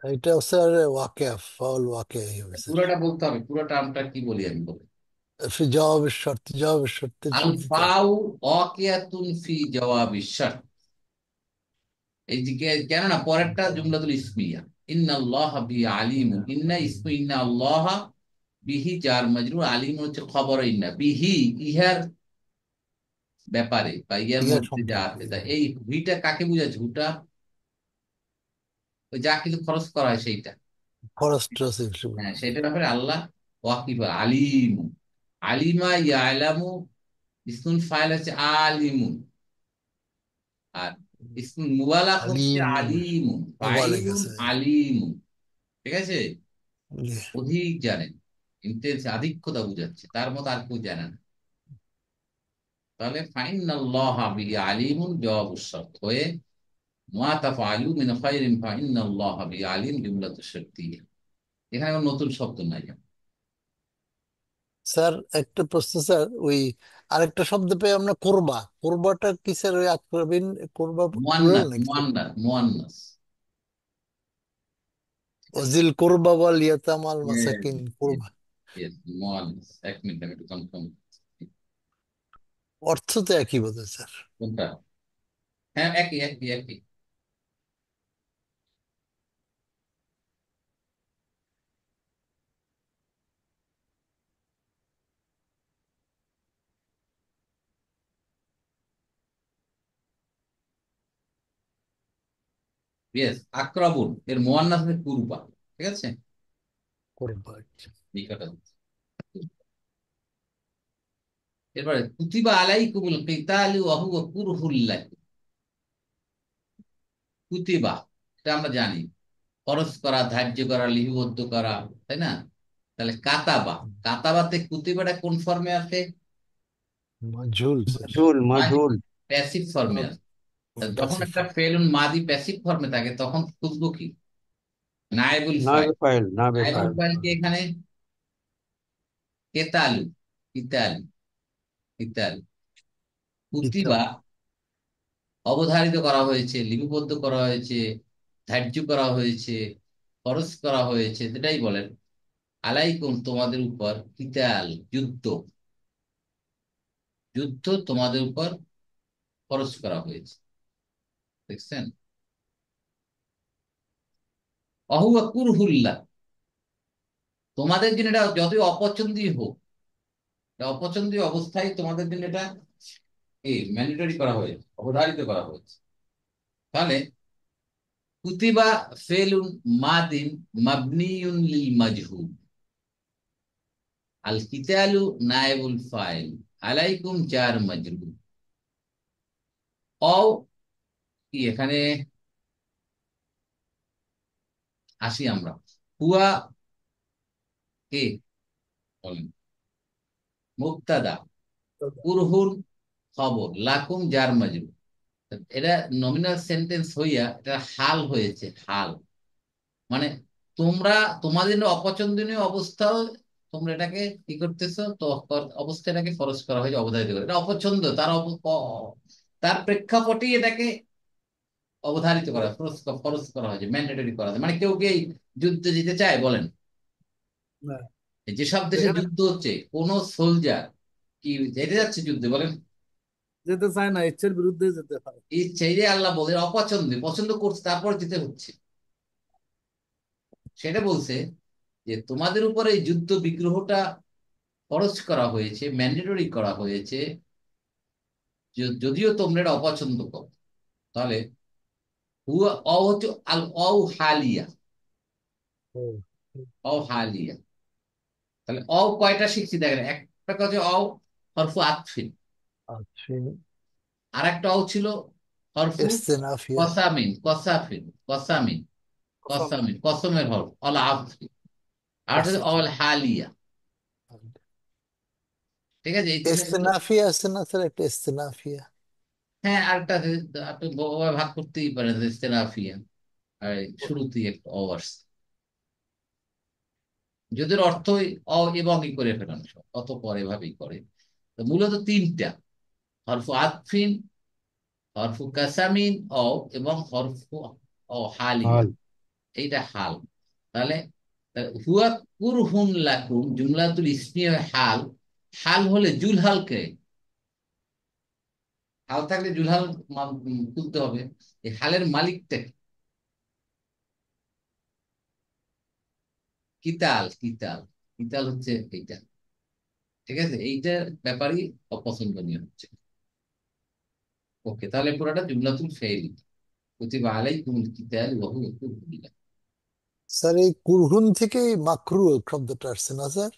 এটা হচ্ছে ওয়াকে, ফাউল ওয়াকে হবে স্যার। পুরোটা বলতে হবে, পুরো টার্মটা কি বলি আমি বলি। জবাবের শর্ত, জবাবের শর্তে আল যোগ দিতে হবে। ফাউ ওয়াকিয়াতুন ফি জওয়াবিশ শার্ত। এই যে কেননা পরেরটা জুমলাতুল ইসমিয়া। ইন্নাল্লাহ বি আলিমুন, ইন্না ইসমু ইন্না আল্লাহ বিহি জার মাজরুর, আলিম হচ্ছে খবর, ইন্না বিহি ইহার ব্যাপারে বা ইয়ার ইয়া মধ্যে যা সম্পর্কে আছে। তা এই হুইটা কাকে বুঝাচ্ছে? হুটা ওই যা কিছু খরচ করা হয় সেইটা। ফরেস্ট আছে। হ্যাঁ, সেইটার ব্যাপারে আল্লাহ ওয়াকিব, আলিম। আলিমা ইয়ালামু, ইসমুল ফাইল হচ্ছে আলিমুন, আর ইসমুল মুবালাগ হচ্ছে আলিম আলিমুন, মোবারক ফাইলুন আছে। আলিমুন। ঠিক আছে, জি। অধিক জানেন, ইন্টেন্স, আধিক্যতা বুঝাচ্ছে, তার মতো আর কেউ জানে না। তাহলে ফাইনাল্লাহ বিহি আলিমুন জওয়াবুশ শর্ত হয়ে মা তাফআলু মিন খায়রিন ফাইনাল্লাহ বিহি আলিম জুমলাতু শারতিয়্যা। এখানে কোনো নতুন শব্দ নাই। স্যার একটা প্রশ্ন স্যার, ওই আরেকটা শব্দ পেয়ে আমরা কোরবা, কোরবাটা কি স্যার ওই আকরাবিন, কোরবা প্লুরাল মুয়ান্নাস, নাকি স্যার? মুয়ান্নাস, মুয়ান্নাস। ওয়াজিল কোরবা ওয়াল ইয়াতামাল Yes, মাসাকিন, yes, কোরবা yes, মুয়ান্নাস। এক মিনিট আমি একটু কনফার্ম। অর্থ তো একই বোধহয় স্যার। কোনটা? হ্যাঁ, একই একই একই। ইয়েস, আক্রাবুন এর মুয়ান্নাস হচ্ছে কুরবা। ঠিক আছে, কোরবা আচ্ছা। নিকটাত্ম। এরপরে কুতিবা আলাইকুমুল কিতালু ওয়া হুয়া কুরহুল লাকুম। কুতিবা, এটা আমরা জানি, খরচ করা, ধার্য করা, লিপিবদ্ধ করা, তাই না? তাহলে কাতাবা, কাতাবাতে কুতিবাটা কোন ফর্মে আছে? মাজহুল স্যার। মাজহুল, মাজহুল। প্যাসিভ ফর্মে আছে। তা যখন প্যাসিভ। একটা ফেলুন মাদি প্যাসিভ ফর্মে থাকে তখন খুঁজবো কি? নায়েবুল ফাইল। নাবে ফাইল, নাবে নায়েবুল ফাইল। ফাইল কি এখানে? কেতালু, কিতালু, কিতালু। কুতিবা অবধারিত করা হয়েছে, লিপিবদ্ধ করা হয়েছে, ধার্য করা হয়েছে, খরচ করা হয়েছে, যেটাই বলেন। আলাইকুম তোমাদের উপর, কিতাল যুদ্ধ, যুদ্ধ তোমাদের উপর খরচ করা হয়েছে। দেখছেন? অহুয়া কুরহুল্লাহ, তোমাদের জন্য এটা যতই অপছন্দই হোক, এটা অপছন্দীয় অবস্থায় তোমাদের জন্য এটা এই ম্যান্ডেটরি করা হয়েছে, অবধারিত করা হয়েছে। তাহলে কুতিবা ফেলুন মাদিন মাবনিউন লিল মাজহুল, আল কিতালু নায়েবুল ফাইল, আলাইকুম জার মাজরুর। অও কি এখানে আসি আমরা। হুয়া কে বলেন? মুবতাদা, কুরহুন খবর, লাকুম জার মাজরুর। এটা নমিনাল সেন্টেন্স হইয়া এটা হাল হয়েছে, হাল মানে তোমরা, তোমাদের অপছন্দনীয় অবস্থাও তোমরা এটাকে কি করতেছো, তো অবস্থা এটাকে খরচ করা হয়েছে, অবধারিত করে। এটা অপছন্দ, তার তার প্রেক্ষাপটেই এটাকে অবধারিত করা, ফরজ ফরজ করা হয়েছে, ম্যান্ডেটরি করা হয়েছে। মানে কেউ কি এই যুদ্ধে যেতে চায় বলেন? না, যেসব দেশে যেখানে যুদ্ধ হচ্ছে, কোন সোলজার কি যেতে যাচ্ছে যুদ্ধে বলেন? যেতে চায় না, ইচ্ছের বিরুদ্ধে যেতে হয়। ইচ্ছে, এই যে আল্লাহ বলে অপছন্দে, পছন্দ করছে তারপর যেতে হচ্ছে। সেটা বলছে যে তোমাদের উপরে এই যুদ্ধ বিগ্রহটা খরচ করা হয়েছে, ম্যান্ডেটরি করা হয়েছে, যদিও তোমরা এটা অপছন্দ করো। তাহলে হুয়া অ হচ্ছে আল অউ হালিয়া, হুম, অ হালিয়া। তাহলে অও কয়টা শিখছি দেখেন, একটা হচ্ছে অও হরফু আতফিন, আচ্ছা। আর একটা অও ছিল হরফু ইস্তেনাফিয়া। কসামিন, কসাফিন, কসামিন, কসামিন, কসমের হরফ অল আতফিন। আর হচ্ছে কসম। অল হালিয়া। ঠিক আছে, এই তিনটা কিন্তু। ইস্তেনাফিয়া আছে না স্যার, একটা ইস্তেনাফিয়া। হ্যাঁ, আরেকটা আছে, আপনি ভাগ করতেই পারেন, ইস্তেনাফিয়া আর শুরুতেই একটা অ আসছে, যদির অর্থই অ এবং ই করে ফেলানো, অত পরে ভাবেই করে। তো মূলত তিনটা, হরফু আতফিন, হরফু কাসামিন অ, এবং হরফু অ হালিয়া, হাল। এইটা হাল। তাহলে হুয়া কুরহুন লাকুম জুমলাতুল ইসমিয়া হাল। হাল হলে জুলহালকে, হাল থাকলে জুলহাল তুলতে হবে। এই হালের মালিকটা কি? কিতাল, কিতাল, কিতাল হচ্ছে এইটা। ঠিক আছে, এইটার ব্যাপারই অপছন্দনীয় হচ্ছে। ওকে, তাহলে পুরোটা জুমলাতুল ফেইল, কুতিবা আলাইকুমুল কিতাল ওয়া হুয়া কুরহুন লাকুম। স্যার এই কুরহুন থেকেই মাকরু শব্দটা আসছে না স্যার?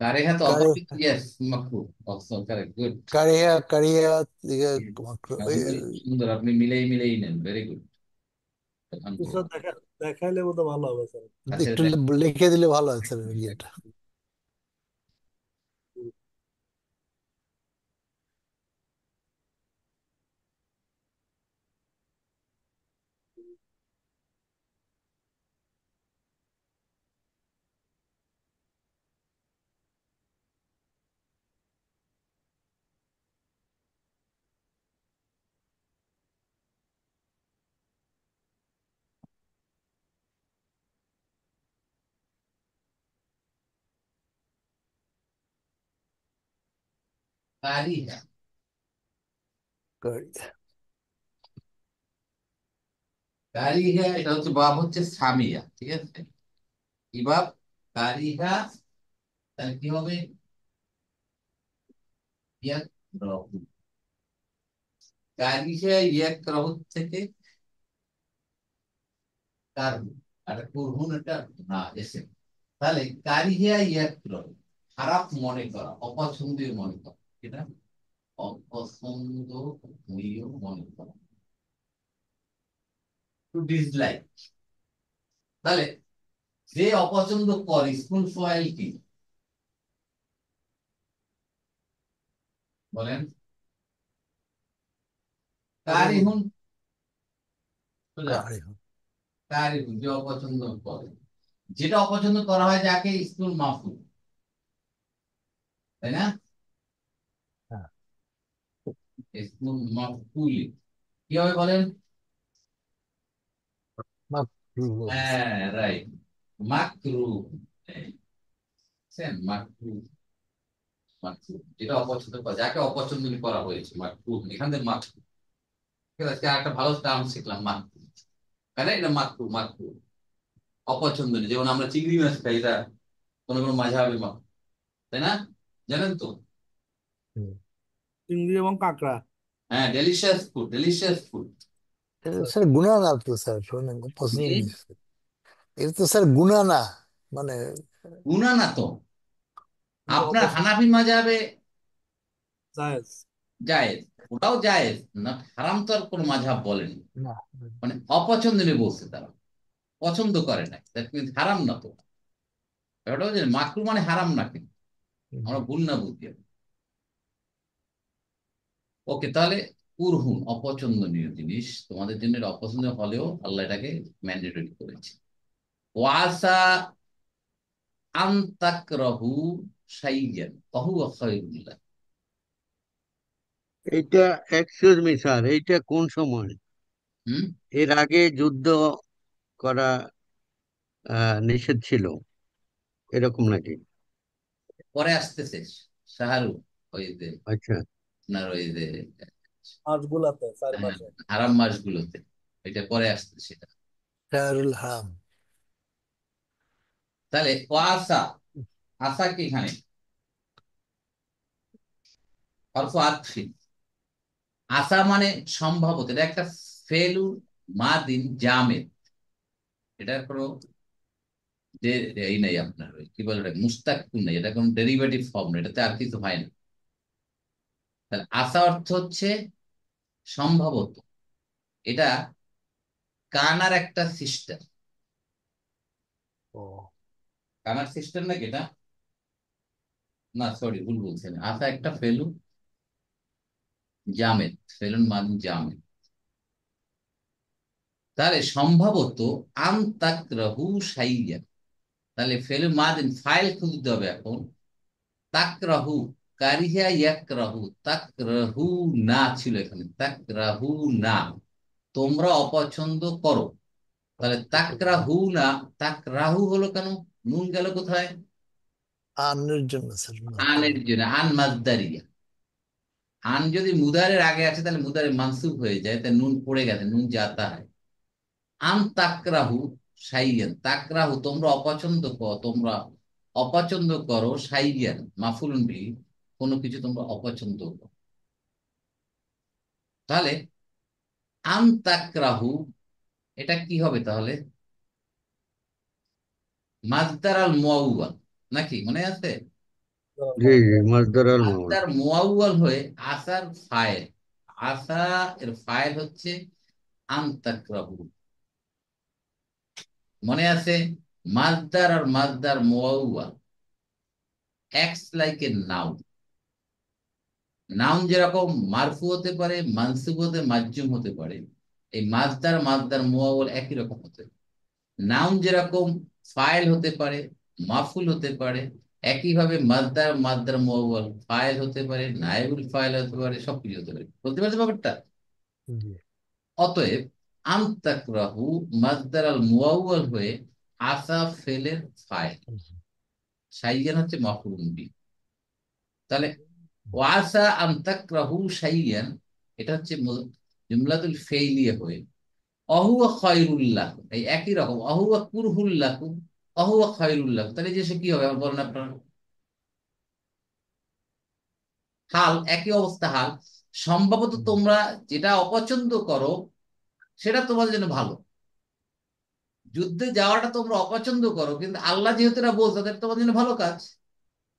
কারেহা তো কারে অপোজিট, ইয়েস, মাকরুহ, অলসো কারেক্ট, গুড। কারিয়া কারিয়া থেকে মাকরু সুন্দর, আপনি মিলেই মিলেই নেন, ভেরি গুড। তো স্যার দেখাইলে বোধহয় ভালো হবে স্যার। আচ্ছা একটু দেখ, লিখে দিলে ভালো হয় স্যার ইয়েটা। কারিহা, কারিয়া। কারিহা এটা হচ্ছে বাব হচ্ছে সামিয়া, ঠিক আছে, কি বাব? কারিহা। তাহলে কি হবে? ইয়াকরাহু। কারিহা ইয়াকরাহু থেকে কারহু, আর কুরহুন এটা না এসে। তাহলে কারিহা ইয়াকরাহু, খারাপ মনে করা, অপছন্দীয় মনে করা, এটা অপছন্দনীয় মনে করা, টু ডিসলাইক। তাহলে যে অপছন্দ করে, স্কুল ফাইল কি বলেন? কারিহুন, সোজা, কারিহুন। কারিহুন যে অপছন্দ করে, যেটা অপছন্দ করা হয় যাকে, স্কুল মাফুল, তাই না? হ্যাঁ, স্কুল মাফুল কি হবে বলেন? মাকরু। হ্যাঁ, রাইট, মাকরু। মাকরু, মাকরু যেটা অপছন্দ করা, যাকে অপছন্দ করা হয়েছে, মাকরু, এখান থেকে মাকরু। ঠিক আছে, একটা ভালো টার্ম শিখলাম, মাকরু। তাই না? এটা মাকরু, মাকরু অপছন্দনীয়। যেমন আমরা চিংড়ি মাছ খাই, এটা কোনো কোনো মাঝাবে মাকরু, তাই না? জানেন তো? হুম। চিংড়ি এবং কাঁকড়া। হ্যাঁ, delicious food, delicious food. Sir গুণা না তো স্যার, শোনেন পছন্দ নেই স্যার। এটা তো স্যার গুণা না, মানে গুনাহ না তো। কিন্তু আপনার অপছন্দ হানাফি মাযহাবে জায়েজ। জায়েজ, ওটাও জায়েজ না, হারাম তো আর কোনো মাযহাব বলেনি। না। মানে অপছন্দনীয় বলছে তারা, পছন্দ করে না, দ্যাট মিন্স হারাম না তো। ওটাও যে মাকরু মানে হারাম না, কিন্তু আমরা ভুল না বুঝি। ওকে, তাহলে কুরহুন অপছন্দনীয় জিনিস, তোমাদের জন্য এটা অপছন্দনীয় হলেও আল্লাহ এটাকে ম্যান্ডেটরি করেছে। ওয়াসা আন তাকরাহু শাইয়ান ওয়া হুয়া খায়রুল লাকুম। এইটা এক্সকিউজ মি স্যার, এইটা কোন সময়? হুম। এর আগে যুদ্ধ করা নিষেধ ছিল এরকম নাকি? পরে আসতেছে শাহরুখ, ওই যে আচ্ছা। আপনার ওই যে মাসগুলাতে হ্যাঁ, চারপাশে। হারাম মাসগুলোতে, এটা পরে আসতেছে সেটা। শাহরুল হারাম। তাহলে ও আসা, আসা কি এখানে অল্প আক্ষিক, আসা মানে সম্ভবত, এটা একটা ফেলু মাদিন জামেদ, এটার কোনো এই নাই আপনার, ওই কি বলে এটা, মুস্তাকিল নেই, এটা কোনো ডেরিভেটিভ ফর্ম নেই, এটাতে আর কিছু হয় না। তাহলে আসা অর্থ হচ্ছে সম্ভবত, এটা কানার একটা সিস্টেম। ও কানার সিস্টেম নাকি এটা? না সরি, ভুল বলছেন, আসা একটা ফেলু জামেদ, ফেলুন মাদিন জামেদ। তাহলে সম্ভবত আন তাকরাহু শাইয়ান, তাহলে ফেলু মাদিন ফাইল খুঁজতে হবে এখন। তাকরাহু, কারিহা ইয়াকরাহু, তাকরাহু না ছিল এখানে, তাকরাহু না, তোমরা অপছন্দ করো। তাহলে তাকরাহু না, তাকরাহু হলো কেন, নুন গেল কোথায়? আনের জন্য স্যার, আনের জন্য, আন মাজদারিয়া। আন যদি মুদারের আগে আছে তাহলে মুদারে মানসুব হয়ে যায়, তাই নুন পড়ে গেছে, নুন যাতা হয়। আন তাকরাহু সাইয়ান, তাকরাহু তোমরা অপছন্দ করো, তোমরা অপছন্দ করো, সাইয়ান মাফুলুন বিহি, কোনো কিছু তোমরা অপছন্দ করো। তাহলে আন তাকরাহু, এটা কি হবে তাহলে? মাজদার আল মুআউয়াল, নাকি মনে আছে? জি জি, মাসদার আল মাউল। মাজদার মুআউয়াল হয়ে আসার ফাইল, আসা এর ফাইল হচ্ছে আন তাকরাহু, মনে আছে? মাজদার আর মাজদার মুআউয়াল acts like a noun. Noun যেরকম মারফু হতে পারে, মানসুব হতে, মাজজুম হতে পারে, এই মাজদার মাজদার মুআউয়াল একই রকম হতে পারে। নাউন যেরকম ফাইল হতে পারে, মাফুল হতে পারে, একইভাবে মাজদার মাজদার মুআউয়াল ফাইল হতে পারে, নায়েবুল ফাইল হতে পারে, সবকিছু হতে পারে। বলতে পারছো ব্যাপারটা? জি। অতএব আন তাকরাহু মাজদার আল মুআউয়াল হয়ে আসা ফেলের ফাইল, শাইয়ান হচ্ছে মাফউলুন বিহি। তাহলে ওয়াসা আন তাকরাহু শাইয়ান, এটা হচ্ছে জুমলাতুল ফেইলিয়া হয়ে অহুয়া খায়রুল লাকুম, এই একই রকম অহুয়া কুরহুল লাকুম, অহুয়া খায়রুল লাকুম, তাহলে যে সে কি হবে আমার বলেন আপনার? হাল, একই অবস্থা হাল। সম্ভবত তোমরা যেটা অপছন্দ করো সেটা তোমাদের জন্য ভালো। যুদ্ধে যাওয়াটা তোমরা অপছন্দ করো, কিন্তু আল্লাহ যেহেতু এটা বলছে তাদের তোমাদের জন্য ভালো কাজ,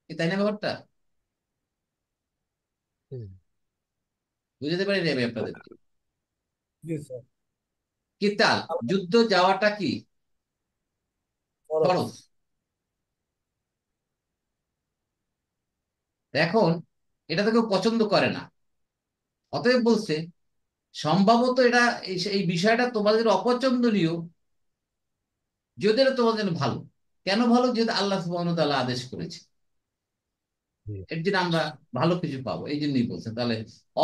তাই না ব্যাপারটা? হুম। বুঝতে পারি আমি আপনাদেরকে। জি স্যার। কিতাল, যুদ্ধ যাওয়াটা কি ফরজ। ফরজ। এখন এটা তো কেউ পছন্দ করে না, অতএব বলছে সম্ভবত এটা, এই বিষয়টা তোমাদের অপছন্দনীয়, যদি এটা তোমাদের জন্য ভালো। কেন ভালো? যেহেতু আল্লাহ সুবহানাহু ওয়া তাআলা আদেশ করেছে, জি। এর জন্য আমরা ভালো কিছু পাবো, এই জন্যই বলছেন। তাহলে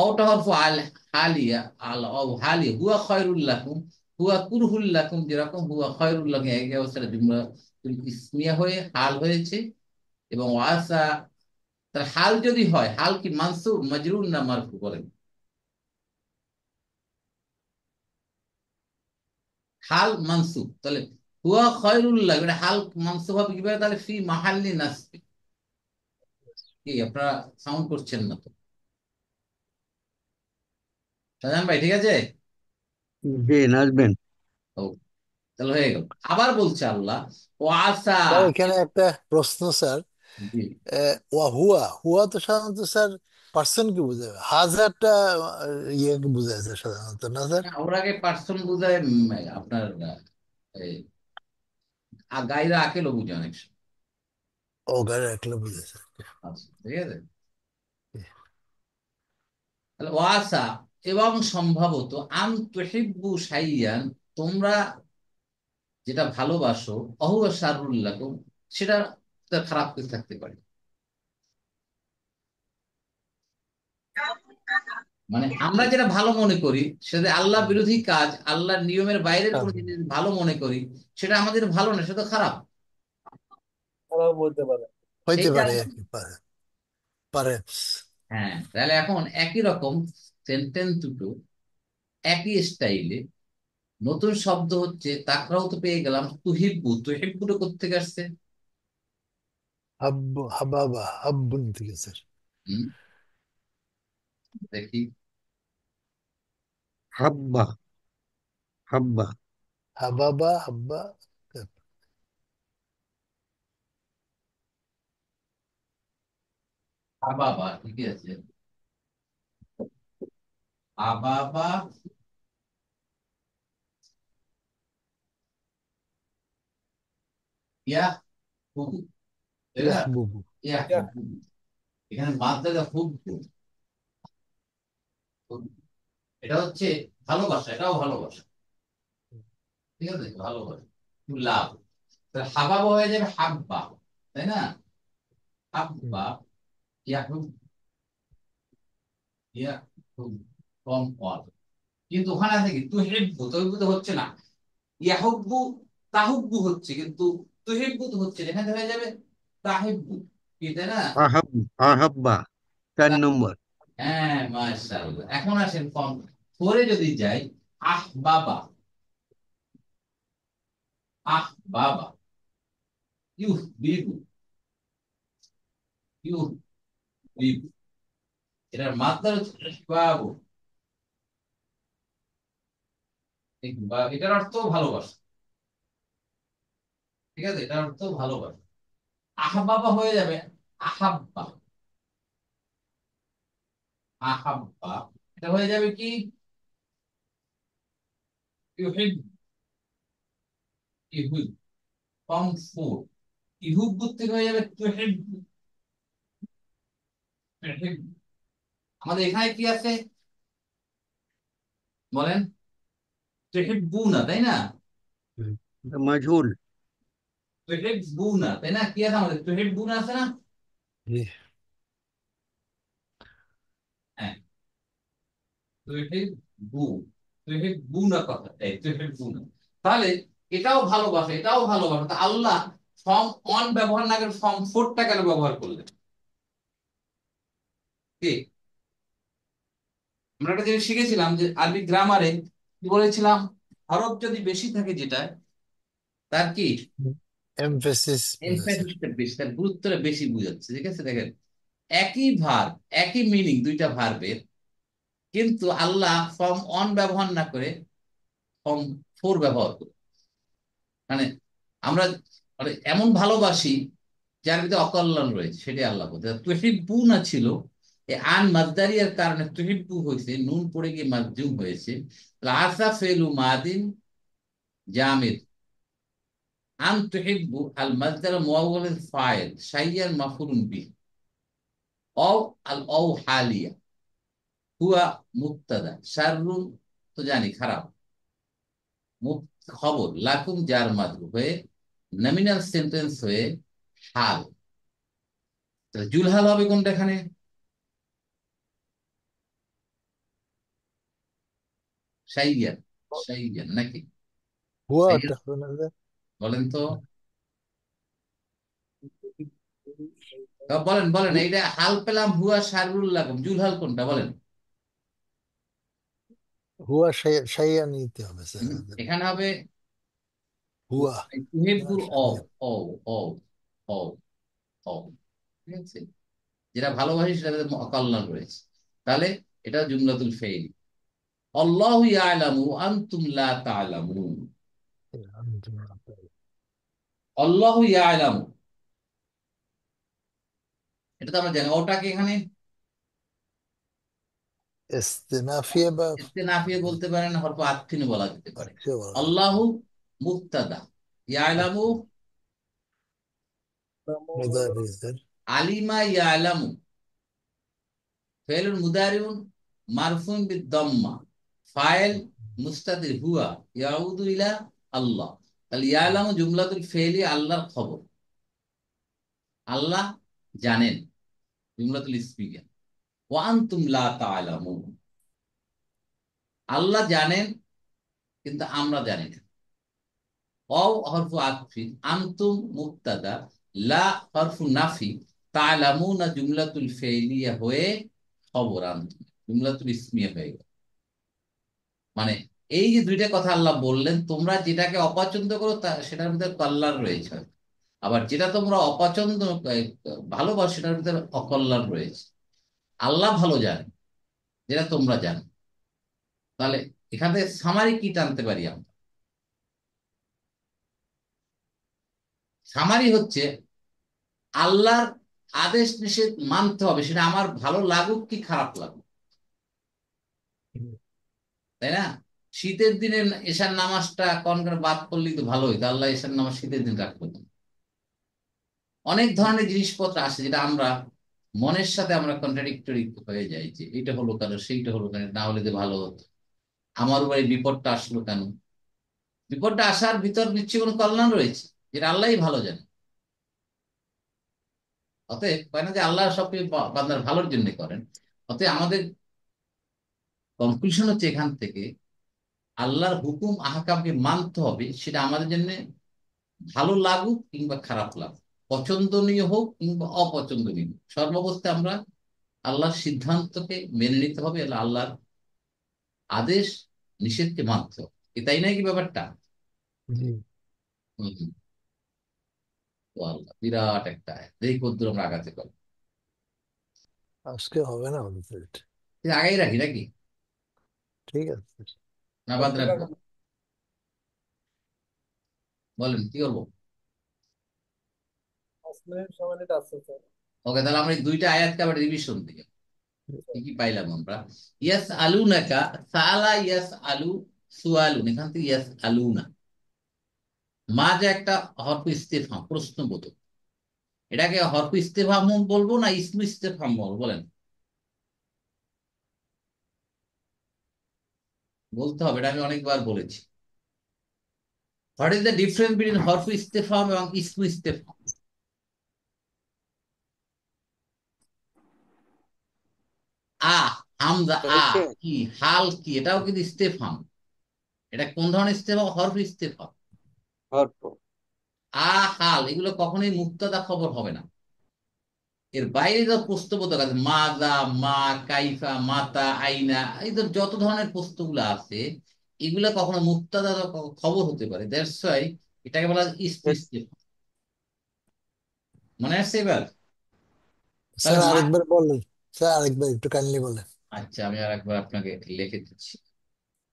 অটা হরফ আল হালিয়া, আল অ হালিয়া, হুয়া খায়রুল লাকুম, হুয়া কুরহুল লাকুম, যেরকম হুয়া খায়রুল লাকুম এক অবস্থায় জুমলা ইসমিয়া হয়ে হাল হয়েছে। এবং ওয়াসা, তার হাল যদি হয়, হাল কি মানসুব মাজরুর না মারফু বলেন? হাল মানসুব, তাহলে হুয়া খায়রুল্লাহ, এটা হাল মানসুব হবে কিভাবে? তাহলে ফি মাহাল্লি নাসবি, কি আপনারা সাউন্ড করছেন না তো? শাহজাহান ভাই ঠিক আছে? জি, নাচবেন। ও, তাহলে হয়ে গেল। আবার বলছে আল্লাহ ও আসা। স্যার এখানে একটা প্রশ্ন স্যার। জি। ওয়া হুয়া, হুয়া তো সাধারণত স্যার পার্সন কি বোঝায়, হাজারটা ইয়েকে বোঝায় স্যার সাধারণত, না স্যার? ওর আগে পার্সন বোঝায়, আপনার এই, গাইরা আকেলও বুঝে অনেক সময়। ও গাড়ি একলা বোঝায় স্যার। আচ্ছা ঠিক আছে। তাহলে ওয়াসা, এবং সম্ভবত, আন তুহিব্বু শাইয়ান, তোমরা যেটা ভালোবাসো, অহুয়া শাররুল লাকুম, সেটা তার খারাপ কিছু থাকতে পারে। মানে আমরা যেটা ভালো মনে করি সেটা আল্লাহ বিরোধী কাজ, আল্লাহর নিয়মের বাইরের কোনো জিনিস ভালো মনে করি, সেটা আমাদের ভালো না, সেটা খারাপ। খারাপ হইতে পারে। হইতে সেইটা পারে আর কি, পারে, পারে। হ্যাঁ, তাহলে এখন একই রকম সেন্টেন্স দুটো একই স্টাইলে, নতুন শব্দ হচ্ছে তাকরাও তো পেয়ে গেলাম, তুহিব্বু, তুহিব্বুটা কোত্থেকে আসছে? হাব্বু, হাবাবা, হাব্বুন থেকে স্যার। হুম, দেখি। হাব্বা, হাব্বা। হাবাবা, হাব্বা। আবাবা ঠিকই আছে। আবাবা, ইয়া হুবু, তাই না? ইয়াহবুবু। ইয়া ইয়া, হুবু। এখানে মাদ্দাটা হুববু, এটা হচ্ছে ভালোবাসা, এটাও ভালোবাসা। ঠিক আছে, ভালোবাসা, লাভ। তাহলে হাবাবা হয়ে যাবে হাব্বা, তাই না? হাব্বা, ইয়া হুব, ইয়া হুব, ফ্রম অল। কিন্তু ওখানে আছে কি তুহিব্বু, তুহিব্বু তো হচ্ছে না। ইয়াহুব্বু, তাহুব্বু হচ্ছে, কিন্তু তুহিব্বু তো হচ্ছে না। এখানে হয়ে যাবে তাহিব্বু, কি, তাই না? আহাব, আহাব্বা, 4 নম্বর। হ্যাঁ, মাশাআল্লাহ। এখন আসেন ফর্ম ফোরে যদি যাই, আহ বাবা, আহ বাবা, ইউহ বিবু, ইউহ বিবু, এটার মাত্রা হচ্ছে বাবু, এটার অর্থ ভালোবাসা। ঠিক আছে, এটার অর্থ ভালোবাসা। আহ বাবা হয়ে যাবে আহাব্বা, আহাব্বা, এটা হয়ে যাবে কি ইউহিব, ইহুব, ফর্ম ফোর। ইহুব্বু থেকে হয়ে যাবে তুহিব্বু, তুহিব্বু। আমাদের এখানে কি আছে বলেন? তুহিব্বু না, তাই না? মাজহুল। তুহিব্বু না, তাই না? কি আছে আমাদের? তুহিব্বু না আছে না? জি। হ্যাঁ, তুহিব্বু, তুহিব্বু না, কথা এই তুহিব্বু না। তাহলে এটাও ভালোবাসা, এটাও ভালোবাসা। তা আল্লাহ ফর্ম অন ব্যবহার না করে ফর্ম ফোরটা কেন ব্যবহার করলেন? কি, আমরা একটা জিনিস শিখেছিলাম যে আরবি গ্রামারে কি বলেছিলাম, হরফ যদি বেশি থাকে যেটা, তার কি এমফেসিস বুঝেছে। এমফ্যাসিসটা বেশি, তার গুরুত্বটা বেশি বুঝাচ্ছে। ঠিক আছে, দেখেন, একই ভার্ব, একই মিনিং দুইটা ভার্বের, কিন্তু আল্লাহ ফর্ম অন ব্যবহার না করে ফর্ম ফোর ব্যবহার করে। মানে আমরা মানে এমন ভালোবাসি যার ভিতরে অকল্যাণ রয়েছে, সেটাই আল্লাহ বলতে। তুহিব্বু না ছিল, এই আন মাসদারিয়ার কারণে তুহিব্বু হয়েছে, নুন পড়ে গিয়ে মাজজুম হয়েছে। আসা ফেলু মাদিন জামিদ, আন তুহিব্বু আল মাসদার মুআওয়াল ফাইল শাইয়ার মাফউলুন বিহি, অও আল অও হালিয়া, হুয়া মুবতাদা, শাররুন তো জানি খারাপ, খবর, লাকুম জার মাজরুর হয়ে নমিনাল সেন্টেন্স হয়ে হাল। তাহলে জুলহাল হবে কোনটা এখানে? সাইয়ান, সাইয়ান নাকি? সাইয়ান, হুয়াটা হবে না যে? বলেন তো। তা বলেন বলেন, হু- এইটা হাল পেলাম, হুয়া শাররুল লাকুম, জুলহাল কোনটা বলেন? হুয়া শাইয়া নিতে হবে স্যার। এখানে হবে হুয়া না, তুহিব্বুল অ, শাইয়া। ও, ও, ও, ও, ঠিক আছে, যেটা ভালোবাসি সেটাতে অকল্যাণ রয়েছে। তাহলে এটা জুমলাতুল ফাইল। আল্লাহু ইয়ালামু আনতুম লা তা'লামুন, আল্লাহু ইয়ালামু, এটা তো আমরা জানি। ওটাকে এখানে ইস্তেনাফিয়া বা ইস্তেনাফিয়ে বলতে পারেন, হরফ আতফিন বলা যেতে পারে। আচ্ছা বলা যেতে আল্লাহু পারে। মুবতাদা, ইয়ালামু মুদারি স্যার। আলিমা, ইয়ালামু ফেলুল মুদারিউন মারফুন বিদ-দাম্মা, ফাইল মুস্তাতির হুয়া ইয়াউদু ইলা আল্লাহ। তাহলে ইয়ালামু জুমলাতুল ফেলি, আল্লাহর খবর, আল্লাহ জানেন, জুমলাতুল ইসমিয়া। ওয়া আনতুম লা তা'লামুন, আল্লাহ জানেন কিন্তু আমরা জানি না। অও হরফু আতফিন, আনতুম মুবতাদা, লা হরফু নাফি, তা'লামুনা জুমলাতুল ফেইলিয়া হয়ে খবর আনতুম জুমলাতুল ইসমিয়া হয়ে গেল। মানে এই যে দুইটা কথা আল্লাহ বললেন, তোমরা যেটাকে অপছন্দ করো সেটার মধ্যে কল্যাণ রয়েছে, আবার যেটা তোমরা অপছন্দ ভালোবাসো সেটার ভিতরে অকল্যাণ রয়েছে। আল্লাহ ভালো জানে যেটা তোমরা জানো। তাহলে এখান থেকে সামারি কি টানতে পারি আমরা? সামারি হচ্ছে আল্লাহর আদেশ নিষেধ মানতে হবে, সেটা আমার ভালো লাগুক কি খারাপ লাগুক, তাই না? শীতের দিনে এশার নামাজটা কোন করে বাদ করলেই তো ভালো হইতো, আল্লাহ এশার নামাজ শীতের দিন রাখতো না। অনেক ধরনের জিনিসপত্র আসে যেটা আমরা মনের সাথে আমরা কন্ট্রাডিক্টরি হয়ে যাই, যে এটা হলো কেন, সেইটা হলো কেন, না হলে যে ভালো হতো, আমার উপরে বিপদটা আসলো কেন। বিপদটা আসার ভিতর নিশ্চয়ই কোনো কল্যাণ রয়েছে, যেটা আল্লাহই ভালো জানে। অতএব কয় না যে আল্লাহ সবকিছু বান্দার ভালোর জন্য করেন। অতএব আমাদের কনক্লুশন হচ্ছে এখান থেকে আল্লাহর হুকুম আহকামকে মানতে হবে, সেটা আমাদের জন্য ভালো লাগুক কিংবা খারাপ লাগুক, পছন্দনীয় হোক কিংবা অপছন্দনীয় হোক, সর্বাবস্থায় আমরা আল্লাহর সিদ্ধান্তকে মেনে নিতে হবে, আল্লাহর আদেশ নিষেধকে মানতে হবে। তাই নাই কি ব্যাপারটা? জি। হম হম। তো আল্লাহ বিরাট একটা আয়াত, দেখি কদ্দুর আমরা আগাতে পারি। আজকে হবে না আমাদের এটা। এটা আগেই রাখি নাকি, ঠিক আছে। না বাদ রাখবো? বলেন কি করবো? 5 মিনিট 6 মিনিট আছে স্যার। ওকে, তাহলে আমরা এই দুইটা আয়াতকে আবার রিভিশন দিই। কি কি পাইলাম আমরা? ইয়াস আলুনাকা, সালা ইয়াস আলু, সুয়ালুন, এখান থেকে ইয়াস আলুনা, মা যে একটা হরফ ইস্তেফাম, প্রশ্নবোধক, এটাকে হরফ ইস্তেফাম বলবো না ইসমু ইস্তেফাম বলবো? বলেন, বলতে হবে, এটা আমি অনেকবার বলেছি। What is the difference between হরফ ইস্তেফাম এবং ইসমু ইস্তেফাম? আ, হামজা আ, এসে কি হাল কি, এটাও কিন্তু ইস্তেফাম। এটা কোন ধরনের ইস্তেফাম? হরফ ইস্তেফাম। হরফ। আ, হাল, এগুলো কখনোই মুক্তাদা খবর হবে না। এর বাইরে যত প্রশ্নবোধক আছে, মাজা, মা, কাইফা, মাতা, আইনা, এই তো যত ধরনের প্রশ্নগুলো আছে, এগুলা কখনো মুক্তাদা খবর হতে পারে। দ্যাটস ওয়াই এটাকে বলা হয় ইসমু ইস্তেফাম। মনে আসছে এবার? তাহলে স্যার মা, আরেকবার বললেন, স্যার আরেকবার একটু কাইন্ডলি বলেন। আচ্ছা আমি আর একবার আপনাকে লিখে দিচ্ছি।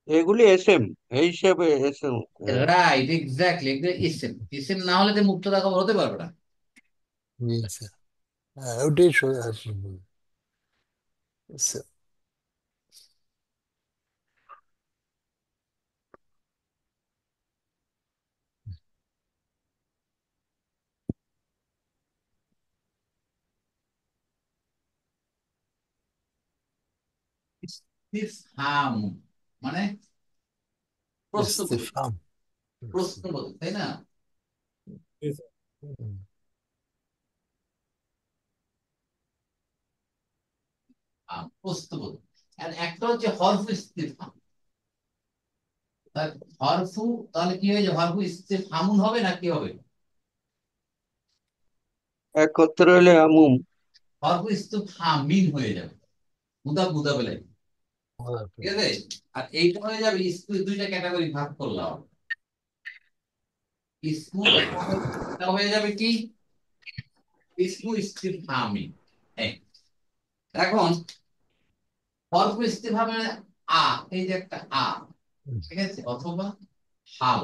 এগুলি এসএম, এই হিসেবে এসএম। রাইট, এক্স্যাক্টলি, ইসেম। ইসেম না হলে তো মুক্তদা খবর হতে পারবে না। জি স্যার, হ্যাঁ ওটাই আসলে স্যার। ইসতিফহাম মানে প্রশ্নবোধক, ইস্তেফাম। প্রশ্নবোধক, তাই না? জি স্যার। প্রশ্নবোধক। আর একটা হচ্ছে হরফ ইস্তিফহাম। হরফু, তাহলে কি হয়েছে? হরফু ইস্তিফহামুন হবে না কি হবে? একত্র হলে আমুম। হরফু ইস্তিফহামিন হয়ে যাবে, মুদাফ মুদাফ ইলাইহি। ঠিক আছে? আর এইটা হয়ে যাবে ইসমু, দুইটা ক্যাটাগরি ভাগ করলাম। ইসমু, এটা হয়ে যাবে কি? ইসমু ইস্তিফহামি। হ্যাঁ। এখন হরফ ইস্তিফহামে আ, এই যে একটা আ, ঠিক আছে, অথবা হাল,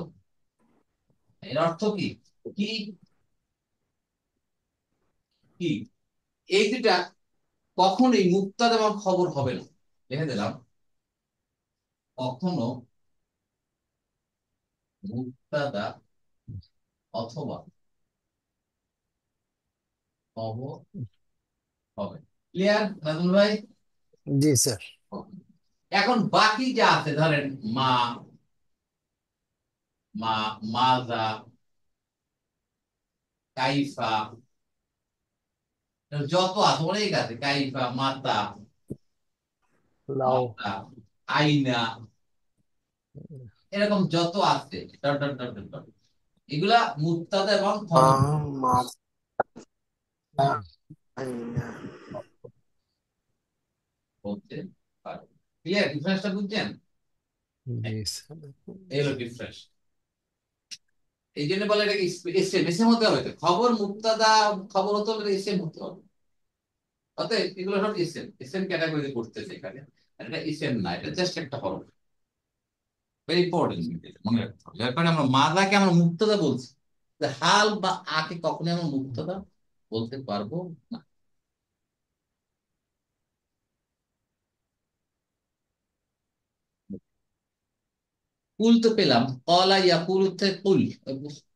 এর অর্থ কি? কি কি এই দুটা কখনোই মুক্তাদা এবং খবর হবে না। লিখে দিলাম, কখনো মুক্তাদা অথবা খবর হবে। ক্লিয়ার নাজমুল ভাই? জি স্যার। এখন বাকি যা আছে, ধরেন মা, মা, মাজা, কাইফা, যত আছে অনেক আছে, কাইফা, মাতা, লাও। মাতা, আইনা, এরকম যত আছে dot dot dot dot dot, এগুলা মুক্তাদা এবং খবর বলতে পারে। ক্লিয়ার? ডিফারেন্সটা বুঝছেন? জি স্যার। এই হলো ডিফারেন্স। এই জন্য বলে এটাকে এসএম এসএম হতে হবে তো। খবর মুক্তাদা খবর হতে হলে এসএম হতে হবে। অতএব এগুলো সব এসএম এসএম ক্যাটাগরিতে পড়তেছে এখানে। আর এটা এসএম না, এটা জাস্ট একটা হরফ। ভেরি ইম্পর্টেন্ট, মনে রাখতে হবে। যার কারণে আমরা মাদাকে আমরা মুক্তদা বলছি, হাল বা আকে কখনোই আমরা মুক্তদা বলতে পারবো না। কুল তো পেলাম, কলা ইয়াকুল হচ্ছে কুল।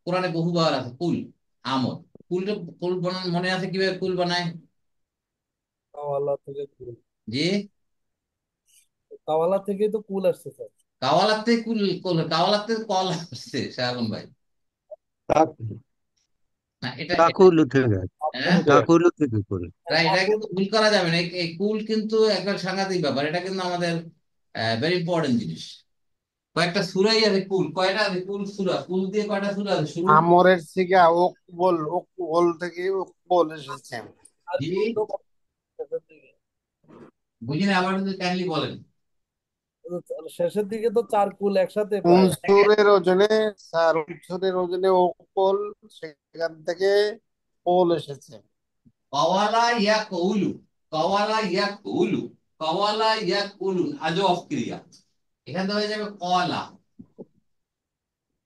কোরআনে বহুবার আছে কুল। আমল। কুলটা কুল বানান মনে আছে কিভাবে কুল বানায়? কাওয়ালা থেকে কুল। যে কাওয়ালা থেকেই তো কুল আসছে স্যার। কাওয়ালাতে কুল, কাওয়ালাতে কল আসছে শাহ আলম ভাই। না এটা এটা কাকুলু থেকে, হ্যাঁ, কাকুলু থেকে করে। এটা কিন্তু ভুল করা যাবে না। এই কুল কিন্তু একবার সাংঘাতিক ব্যাপার। এটা কিন্তু আমাদের ভেরি ইম্পর্টেন্ট জিনিস। কয়েকটা সূরাই আছে কুল। কয়টা আছে কুল সূরা? কুল দিয়ে কয়টা সূরা আছে শুরু? আমরের থেকে ওকবল, ওকবল থেকে ওকবল এসেছে। আর জি, কুল তো শেষের দিকে। বুঝিনি, আবার যদি কাইন্ডলি বলেন। শেষের দিকে তো চার কুল একসাথে প্রায়। উনসুরের ওজনে, স্যার উনসুরের ওজনে ওকবল, সেখান থেকে কোল এসেছে। কাওয়ালা ইয়া কৌলু, কাওয়ালা ইয়া কৌলু, কাওয়ালা ইয়া কুলুন, আজও অফ ক্রিয়া। এখানে হয়ে যাবে কলা,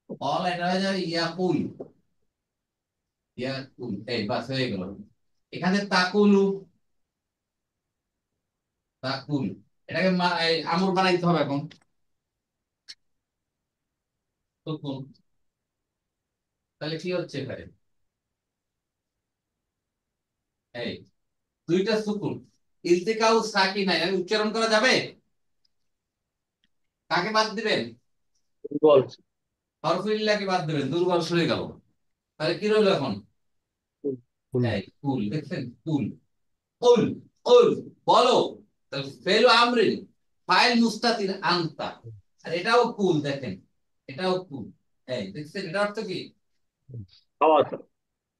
কলা এটা হয়ে যাবে ইয়া কুল, ইয়া কুল। এই বাস হয়ে গেল। এখানে তাকুলু, তাকুল। এটাকে আমর বানাইতে হবে এখন। তখন তাহলে কি হচ্ছে এখানে? এই দুইটা সুকুন, ইলতিকাউ সাকিনাইন, আমি উচ্চারণ করা যাবে? কাকে বাদ দিবেন? বল। হরফুল্লাহকে বাদ দিবেন, দুর্বল সরে গেল। তাহলে কি রইলো এখন? এই কুল, দেখছেন কুল। কুল, কুল, বলো। তাহলে ফেলু আমরিন, ফাইল মুস্তাতির আনতা। আর এটাও কুল, দেখেন এটাও কুল। এই দেখছেন এটা অর্থ কি?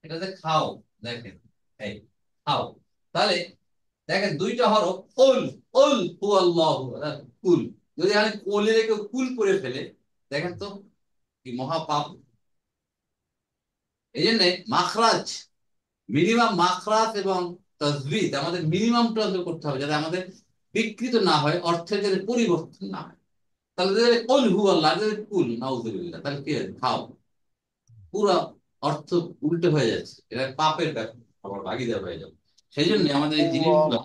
এটা যে খাও, দেখেন এই খাও। তাহলে দেখেন দুইটা হরফ কুল, কুল হু আল্লাহ, কুল। যদি এখানে কোলে রেখে কুল করে ফেলে, দেখেন তো কি মহা পাপ। এই জন্য মাখরাজ, মিনিমাম মাখরাজ এবং তাজবিদ আমাদের মিনিমামটা করতে হবে, যাতে আমাদের বিকৃত না হয়, অর্থের যাতে পরিবর্তন না হয়। তাহলে যদি কুল হু আল্লাহ, যদি কুল নাউযুবিল্লাহ, তাহলে কি হয়? খাও। পুরো অর্থ উল্টো হয়ে যাচ্ছে, এটা পাপের ব্যাপার, আবার ভাগিদার হয়ে যাবে। সেই জন্য আমাদের এই জিনিসগুলো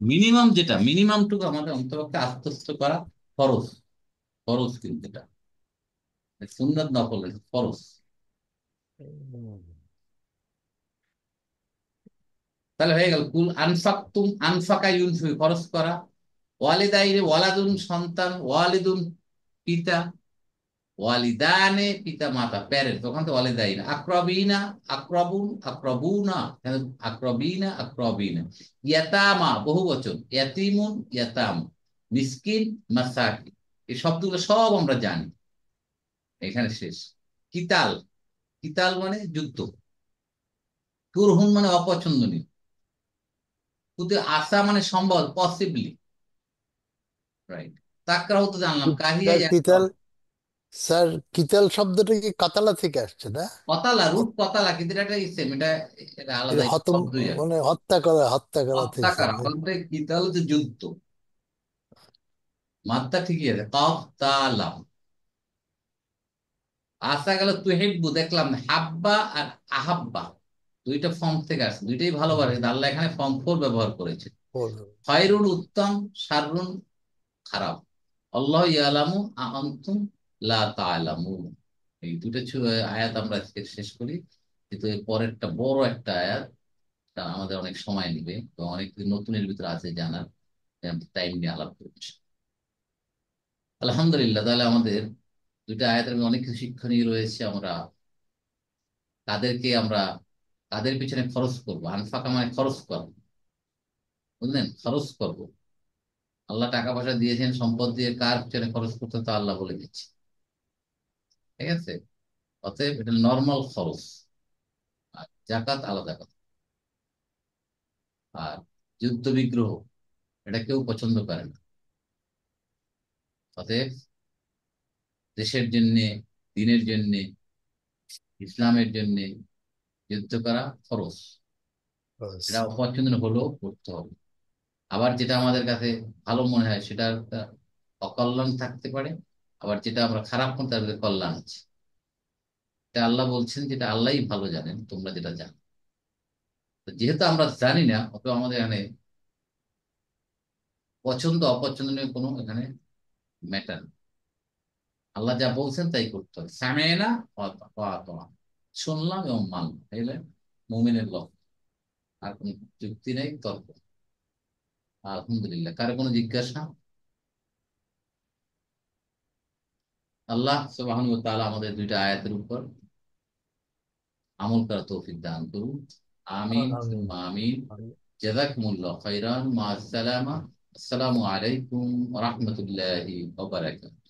মিনিমাম, যেটা মিনিমামটুকু আমাদের অন্তরপক্ষে আত্মস্থ করা ফরজ। ফরজ কিন্তু এটা সুন্নাত নফল, ফরজ। তাহলে হয়ে গেল কুল আনফাকতুম, আনফাকা ইউনফিক খরচ করা। ওয়ালিদাইরে ওয়ালাদুন সন্তান, ওয়ালিদুন পিতা, ওয়ালিদানে পিতা মাতা প্যারেন্ট, তখন তো ওয়ালিদাইন। আকরাবিনা, আক্রবুন, আক্রবুনা, আক্রবিনা, আক্রবিনা। ইয়াতামা বহু বচন, ইয়াতিমুন, ইয়াতাম। মিসকিন, মাসাকিন। এই শব্দগুলো সব আমরা জানি। এখানে শেষ। কিতাল, কিতাল মানে যুদ্ধ। কুরহুন মানে অপছন্দনীয়। কিন্তু আশা মানে সম্ভব, পসিবলি। রাইট। তাকরাহ তো জানলাম, কাহিয়া স্যার ইয়াকরাহ। কিতাল, স্যার কিতাল শব্দটা কি কাতালা থেকে আসছে না? কতালা, রূপ হত- কতালা, কিন্তু এটা সেম, এটা এটা আলাদা, এটা এটা হতম, শব্দই আর কি। মানে হত্যা করা হত্যা থেকে করা না? বলতে কিতাল হচ্ছে যুদ্ধ। মাত্রা ঠিকই আছে, কফ তালাম। আসা গেল তুহিব্বু, দেখলাম হাব্বা আর আহাব্বা দুইটা ফর্ম থেকে আসছে, দুইটাই ভালোবাসে, কিন্তু আল্লাহ এখানে ফর্ম ফোর ব্যবহার করেছে। খয়রুন উত্তম, শাররুন খারাপ। আল্লাহ ইয়ালামু আনতুম লা তা'লামুন। এই দুটো আয়াত আমরা আজকে শেষ করি। কিন্তু এর পরেরটা বড় একটা আয়াত, তা আমাদের অনেক সময় নেবে এবং অনেক নতুনের ভিতরে আছে জানার, টাইম নিয়ে আলাপ করছি। আলহামদুলিল্লাহ, তাহলে আমাদের দুইটা আয়াতের মধ্যে অনেক কিছু শিক্ষণীয় রয়েছে। আমরা আমরা তাদের পিছনে খরচ করবো। আনফাকা মানে খরচ করা, বুঝলেন, খরচ করবো। আল্লাহ টাকা পয়সা দিয়েছেন, সম্পদ দিয়ে কার পিছনে খরচ করতে তা আল্লাহ বলে দিচ্ছে। ঠিক আছে? অতএব এটা নর্মাল খরচ, আর জাকাত আলাদা কথা। আর যুদ্ধ বিগ্রহ এটা কেউ পছন্দ করে না। অতএব দেশের জন্য, দিনের জন্য, ইসলামের জন্য যুদ্ধ করা খরচ। ব্যাস। এটা অপছন্দ হলেও করতে হবে। আবার যেটা আমাদের কাছে ভালো মনে হয় সেটা একটা অকল্যাণ থাকতে পারে, আবার যেটা আমরা খারাপ মনে তার ভিতরে কল্যাণ আছে। এটা আল্লাহ বলছেন, যেটা আল্লাহই ভালো জানেন, তোমরা যেটা জানো। তো যেহেতু আমরা জানি না, অত আমাদের এখানে পছন্দ অপছন্দ নিয়ে কোনো এখানে ম্যাটার। আল্লাহ যা বলছেন তাই করতে হবে। সামেনা ওয়া আতানা, শুনলাম এবং মানলাম, তাইলে মুমিনের লক্ষ্য। আর কোনো যুক্তি নেই, তর্ক। আলহামদুলিল্লাহ। কারো কোনো জিজ্ঞাসা? আল্লাহ সুবহানাহু ওয়া তাআলা আমাদের দুইটা আয়াতের উপর আমল করার তৌফিক দান করুন। আমিন আমিন। সুম্মা আমিন। জাযাকুমুল্লাহু খাইরান। মা আসসালামা। আসসালামু আলাইকুম ওয়া রাহমাতুল্লাহি ওয়া বারাকাতুহু।